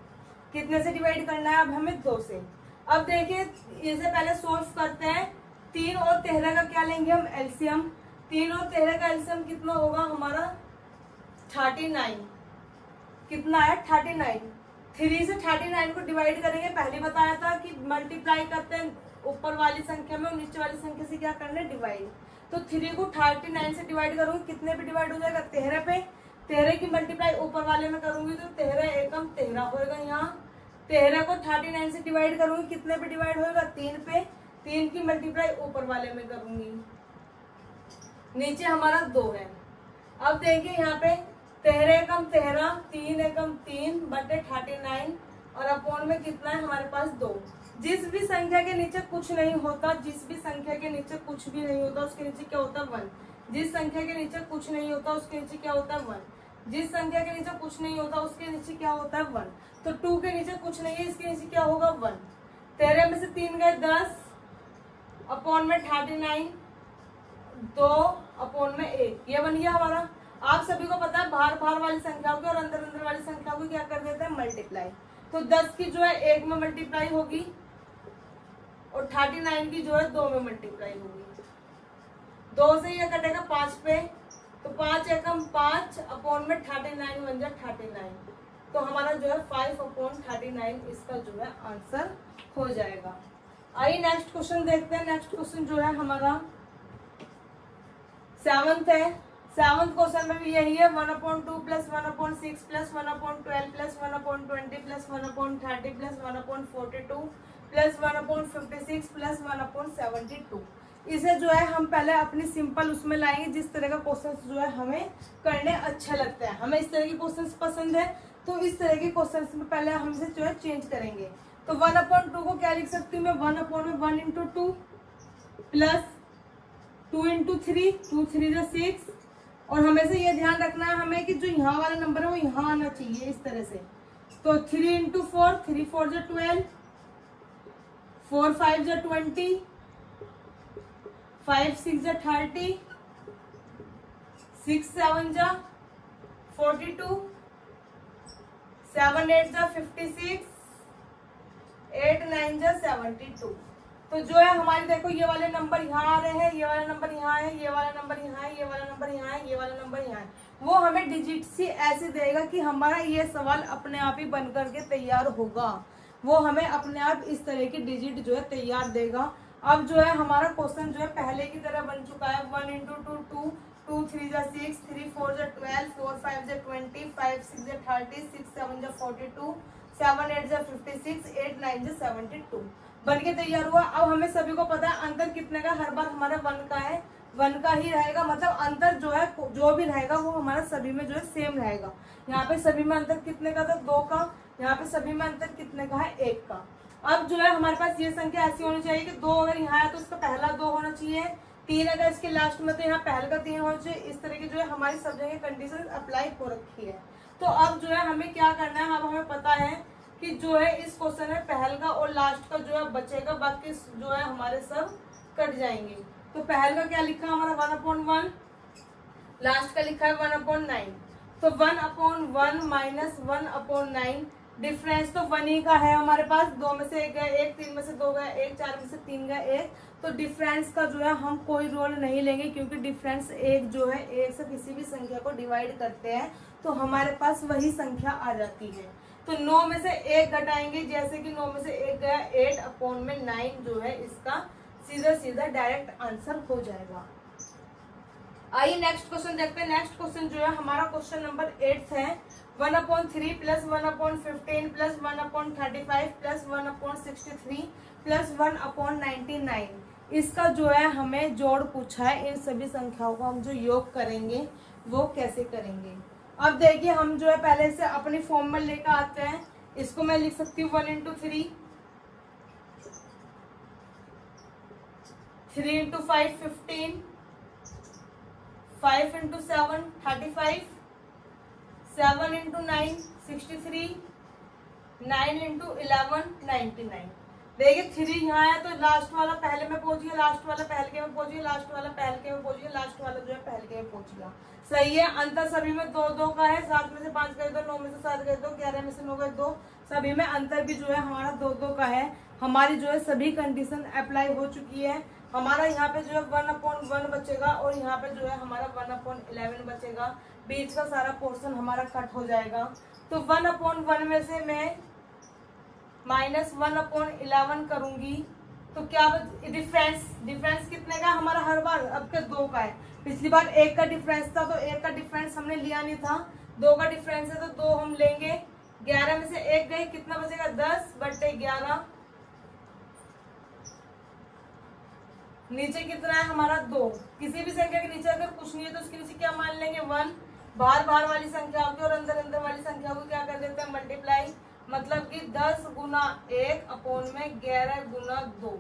कितने से डिवाइड करना है अब हमें, 2 से। अब देखिए इसे पहले सोल्व करते हैं। 3 और 13 का क्या लेंगे हम, एलसीएम। 3 और 13 का एलसीएम कितना होगा हमारा 39। कितना है 39। 3 से 39 को डिवाइड करेंगे। पहले बताया था कि मल्टीप्लाई करते हैं ऊपर वाली संख्या में और नीचे वाली संख्या से क्या करना है, डिवाइड। तो 3 को 39 से डिवाइड करूंगी, कितने पे डिवाइड हो जाएगा, 13 पे। 13 की मल्टीप्लाई ऊपर वाले में करूंगी तो 13 एकम 13 होगा। यहाँ 13 को 39 से डिवाइड करूंगी, कितने पे डिवाइड होगा, 3 पे। 3 की मल्टीप्लाई ऊपर वाले में करूंगी, नीचे हमारा 2 है। अब देखिए यहाँ पे 13 एकम 13, 3 एकम 3 बटे 39 और अपॉन में कितना है हमारे पास 2। जिस भी संख्या के नीचे कुछ नहीं होता, जिस भी संख्या के नीचे कुछ भी नहीं होता उसके नीचे क्या होता है, 1। जिस संख्या के नीचे कुछ नहीं होता उसके नीचे क्या होता है, 1। जिस संख्या के नीचे कुछ नहीं होता उसके नीचे क्या होता है, 1। तो 2 के नीचे कुछ नहीं है, इसके नीचे क्या होगा, 1। 13 में से 3 गए 10, अपॉन में 39, 2 अपॉन में 1, ये बन गया हमारा। आप सभी को पता है बाहर बाहर वाली संख्याओं की और अंदर अंदर वाली संख्याओं को क्या कर देते हैं, मल्टीप्लाई। तो 10 की जो है 1 में मल्टीप्लाई होगी और 39 की जो है 2 में मल्टीप्लाई होगी। 2 से ये कटेगा 5 पे, तो 5 एकम 5 अपॉन में 39 बन जाए 39। तो हमारा जो है 5 अपॉन 39 इसका जो है आंसर हो जाएगा। आइए नेक्स्ट क्वेश्चन देखते हैं। नेक्स्ट क्वेश्चन जो है हमारा 7th है। 7th क्वेश्चन में भी यही है, 1/2 plus 1/6 plus 1/12 plus 1/20 plus 1/30 plus 1/42 plus 1/56 plus 1/72। इसे जो है हम पहले अपनी सिंपल उसमें लाएंगे, जिस तरह का क्वेश्चन जो है हमें करने अच्छा लगता है। हमें इस तरह के क्वेश्चन पसंद है तो इस तरह के क्वेश्चन में पहले हम इसे जो है चेंज करेंगे। तो 1/2 को क्या लिख सकती हूँ मैं, 1/1 इंटू 2 प्लस 2 इंटू 3, 2 3 जा 6। और हमें से ये ध्यान रखना है हमें कि जो यहाँ वाला नंबर है वो यहाँ आना चाहिए इस तरह से। तो 3 इंटू 4, 3 4 जा 12, 4 5 जा 20, 5 6 जा 30, 6 7 जा 42, 7 8 जा 56, 8 9 जा 72। तो जो है हमारी देखो ये वाले नंबर यहाँ आ रहे हैं, ये वाला नंबर यहाँ है, ये वाला नंबर यहाँ है, ये वाला नंबर यहाँ है, ये वाला नंबर यहाँ है। वो हमें डिजिट सी ऐसे देगा कि हमारा ये सवाल अपने आप ही बन करके तैयार होगा। वो हमें अपने आप इस तरह की डिजिट जो है तैयार देगा। अब जो है हमारा क्वेश्चन जो है पहले की तरह बन चुका है। 1 इंटू 2 2, 2 3 जा 6, 3 4 जा 12, 4 5 जा 20, 5 6 जा 30, 6 7 जा 42, 7 8 जा 56, 8 9 जा 72 बन के तैयार हुआ। अब हमें सभी को पता है अंतर कितने का, हर बार हमारा 1 का है, 1 का ही रहेगा। मतलब अंतर जो है जो भी रहेगा वो हमारा सभी में जो है सेम रहेगा। यहाँ पे सभी में अंतर कितने का था, 2 का। यहाँ पे सभी में अंतर कितने का है, 1 का। अब जो है हमारे पास ये संख्या ऐसी होनी चाहिए कि 2 अगर यहाँ है तो इसका पहला 2 होना चाहिए, 3 अगर इसके लास्ट में तो यहाँ पहले का 3 होना चाहिए। इस तरह की जो है हमारी सब जगह कंडीशन अप्लाई हो रखी है। तो अब जो है हमें क्या करना है, अब हमें पता है कि जो है इस क्वेश्चन में पहल का और लास्ट का जो है बचेगा, बाकी जो है हमारे सब कट जाएंगे। तो पहल का क्या लिखा है हमारा 1/1, लास्ट का लिखा है 1/9। तो 1/1 माइनस 1/9, डिफरेंस तो 1 ही का है हमारे पास। 2 में से 1 गया 1, 3 में से 2 गया 1, 4 में से 3 गया 1। तो डिफरेंस का जो है हम कोई रोल नहीं लेंगे, क्योंकि डिफरेंस 1 जो है 1 से किसी भी संख्या को डिवाइड करते हैं तो हमारे पास वही संख्या आ जाती है। तो 9 में से 1 घटाएंगे, जैसे कि 9 में से 1 गया 8/9 जो है इसका सीधा सीधा डायरेक्ट आंसर हो जाएगा। आइए नेक्स्ट क्वेश्चन देखते हैं। नेक्स्ट क्वेश्चन जो है हमारा क्वेश्चन नंबर 8 है। 1/3 प्लस 1/15 प्लस 1/35 प्लस 1/63 प्लस 1/99, इसका जो है हमें जोड़ पूछा है। इन सभी संख्याओं को हम जो योग करेंगे वो कैसे करेंगे। अब देखिए हम जो है पहले से अपनी फॉर्म में लेकर आते हैं। इसको मैं लिख सकती हूँ 1 into 3, 3 into 5 15, 5 into 7 35, 7 into 9 63, 9 into 11 99। देखिए 3 यहाँ है तो लास्ट वाला पहले में पहुंच गया, लास्ट वाला पहले में पहुंच गया, लास्ट वाला पहले में पहुंच गया, लास्ट वाला जो है पहले में पहुंच गया। सही है। अंतर सभी में 2 2 का है। 7 में से 5 गए 2, 9 में से 7 गए 2, 11 में से 9 गए 2। सभी में अंतर भी जो है हमारा 2 2 का है। हमारी जो है सभी कंडीशन अप्लाई हो चुकी है। हमारा यहाँ पे जो है 1/1 बचेगा और यहाँ पे जो है हमारा 1/11 बचेगा। बीच का सारा पोर्शन हमारा कट हो जाएगा। तो 1/1 में से मैं -1/11 करूंगी तो क्या डिफरेंस कितने का हमारा हर बार, अब के 2 का है। पिछली बार 1 का डिफरेंस था तो 1 का डिफरेंस हमने लिया नहीं था, 2 का डिफरेंस है तो 2 हम लेंगे। 11 में से 1 गई, कितना बचेगा 10/11। नीचे कितना है हमारा 2। किसी भी संख्या के नीचे अगर कुछ नहीं है तो उसके नीचे क्या मान लेंगे 1। बाहर वाली संख्या होगी और अंदर वाली संख्या को क्या कर देते हैं मल्टीप्लाई, मतलब कि 10 गुना 1 अपॉन में 11 गुना 2।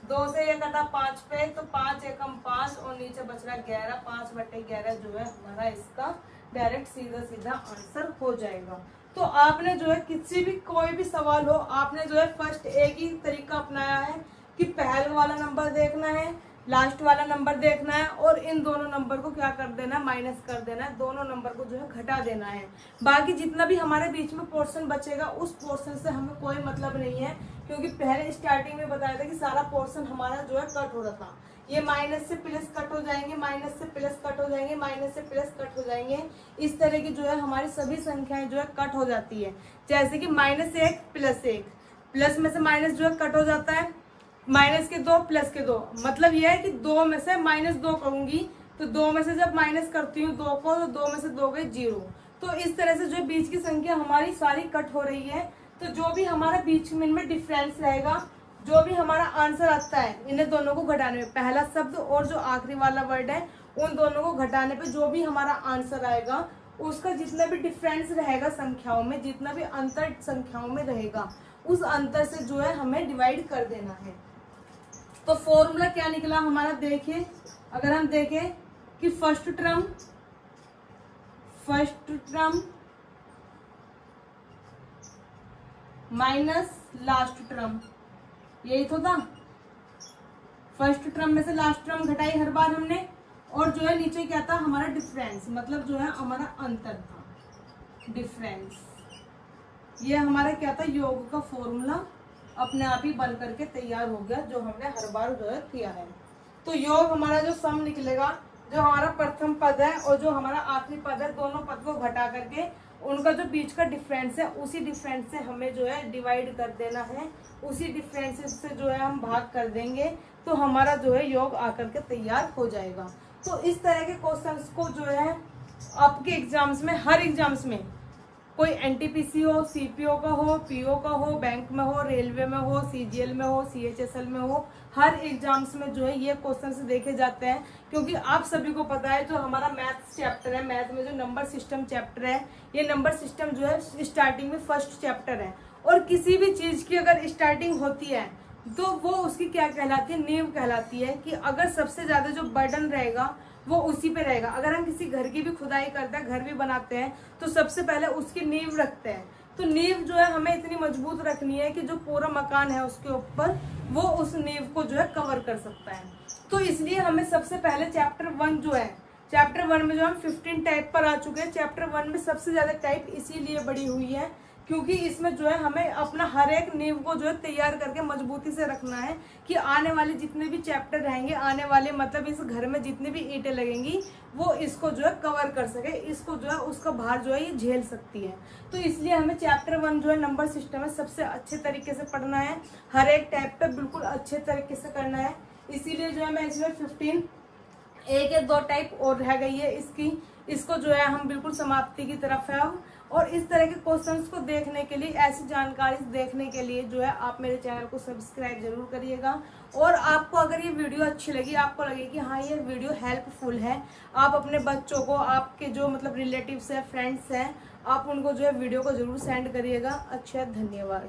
2 से ये कटा 5 पे तो 5 एकम 5 और नीचे बच रहा 11। 5/11 जो है हमारा इसका डायरेक्ट सीधा आंसर हो जाएगा। तो आपने जो है किसी भी कोई भी सवाल हो, आपने जो है फर्स्ट एक ही तरीका अपनाया है कि पहले वाला नंबर देखना है, लास्ट वाला नंबर देखना है और इन दोनों नंबर को क्या कर देना है, माइनस कर देना है, दोनों नंबर को जो है घटा देना है। बाकी जितना भी हमारे बीच में पोर्शन बचेगा उस पोर्शन से हमें कोई मतलब नहीं है, क्योंकि पहले स्टार्टिंग में बताया था कि सारा पोर्शन हमारा जो है कट हो रहा था। ये माइनस से प्लस कट हो जाएंगे, माइनस से प्लस कट हो जाएंगे, माइनस से प्लस कट हो जाएंगे। इस तरह की जो है हमारी सभी संख्याएं जो है कट हो जाती है। जैसे कि -1 + 1, प्लस में से माइनस जो है कट हो जाता है, -2 + 2, मतलब यह है कि 2 में से -2 करूंगी तो 2 में से जब माइनस करती हूँ 2 को तो 2 में से 2 गए 0। तो इस तरह से जो बीच की संख्या हमारी सारी कट हो रही है। तो जो भी हमारा बीच में इनमें डिफरेंस रहेगा, जो भी हमारा आंसर आता है इन्हें दोनों को घटाने में, पहला शब्द और जो आखिरी वाला वर्ड है उन दोनों को घटाने पे जो भी हमारा आंसर आएगा उसका जितना भी डिफरेंस रहेगा संख्याओं में, जितना भी अंतर संख्याओं में रहेगा उस अंतर से जो है हमें डिवाइड कर देना है। तो फॉर्मूला क्या निकला हमारा, देखिए अगर हम देखें कि first term minus last term, यही तो था। फर्स्ट टर्म में से लास्ट टर्म घटाई हर बार हमने, और जो है नीचे क्या था हमारा डिफरेंस, मतलब जो है हमारा अंतर था डिफरेंस। ये हमारा क्या था, योग का फॉर्मूला अपने आप ही बन करके तैयार हो गया जो हमने हर बार जो है किया है। तो योग हमारा जो सम निकलेगा, जो हमारा प्रथम पद है और जो हमारा आखिरी पद है, दोनों पद को घटा करके उनका जो बीच का डिफरेंस है उसी डिफरेंस से हमें जो है डिवाइड कर देना है, उसी डिफरेंस से जो है हम भाग कर देंगे तो हमारा जो है योग आकर के तैयार हो जाएगा। तो इस तरह के क्वेश्चंस को जो है आपके एग्जाम्स में, हर एग्जाम्स में, कोई एनटीपीसी हो, सीपीओ का हो, पीओ का हो, बैंक में हो, रेलवे में हो, सीजीएल में हो, सीएचएसएल में हो, हर एग्जाम्स में जो है ये क्वेश्चंस देखे जाते हैं। क्योंकि आप सभी को पता है जो हमारा मैथ्स चैप्टर है, मैथ में जो नंबर सिस्टम चैप्टर है, ये नंबर सिस्टम जो है स्टार्टिंग में फर्स्ट चैप्टर है। और किसी भी चीज की अगर स्टार्टिंग होती है तो वो उसकी क्या कहलाती है, नींव कहलाती है। कि अगर सबसे ज्यादा जो बर्डन रहेगा वो उसी पे रहेगा। अगर हम किसी घर की भी खुदाई करते हैं, घर भी बनाते हैं, तो सबसे पहले उसकी नींव रखते हैं। तो नींव जो है हमें इतनी मजबूत रखनी है कि जो पूरा मकान है उसके ऊपर वो उस नींव को जो है कवर कर सकता है। तो इसलिए हमें सबसे पहले चैप्टर 1 जो है, चैप्टर 1 में जो हम 15 टाइप पर आ चुके हैं। चैप्टर 1 में सबसे ज्यादा टाइप इसीलिए बड़ी हुई है क्योंकि इसमें जो है हमें अपना हर एक नींव को जो है तैयार करके मजबूती से रखना है कि आने वाले जितने भी चैप्टर रहेंगे, आने वाले मतलब इस घर में जितनी भी ईंटें लगेंगी वो इसको जो है कवर कर सके, इसको जो है उसका भार जो है ये झेल सकती है। तो इसलिए हमें चैप्टर 1 जो है नंबर सिस्टम है सबसे अच्छे तरीके से पढ़ना है, हर एक टाइप पे बिल्कुल अच्छे तरीके से करना है। इसीलिए जो है मैं इसमें 15 एक या 2 टाइप और रह गई है इसको जो है हम बिल्कुल समाप्ति की तरफ है। और इस तरह के क्वेश्चंस को देखने के लिए, ऐसी जानकारी देखने के लिए जो है आप मेरे चैनल को सब्सक्राइब जरूर करिएगा। और आपको अगर ये वीडियो अच्छी लगी, आपको लगे कि हाँ ये वीडियो हेल्पफुल है, आप अपने बच्चों को, आपके जो मतलब रिलेटिव्स है, फ्रेंड्स हैं, आप उनको जो है वीडियो को जरूर सेंड करिएगा। अच्छा, धन्यवाद।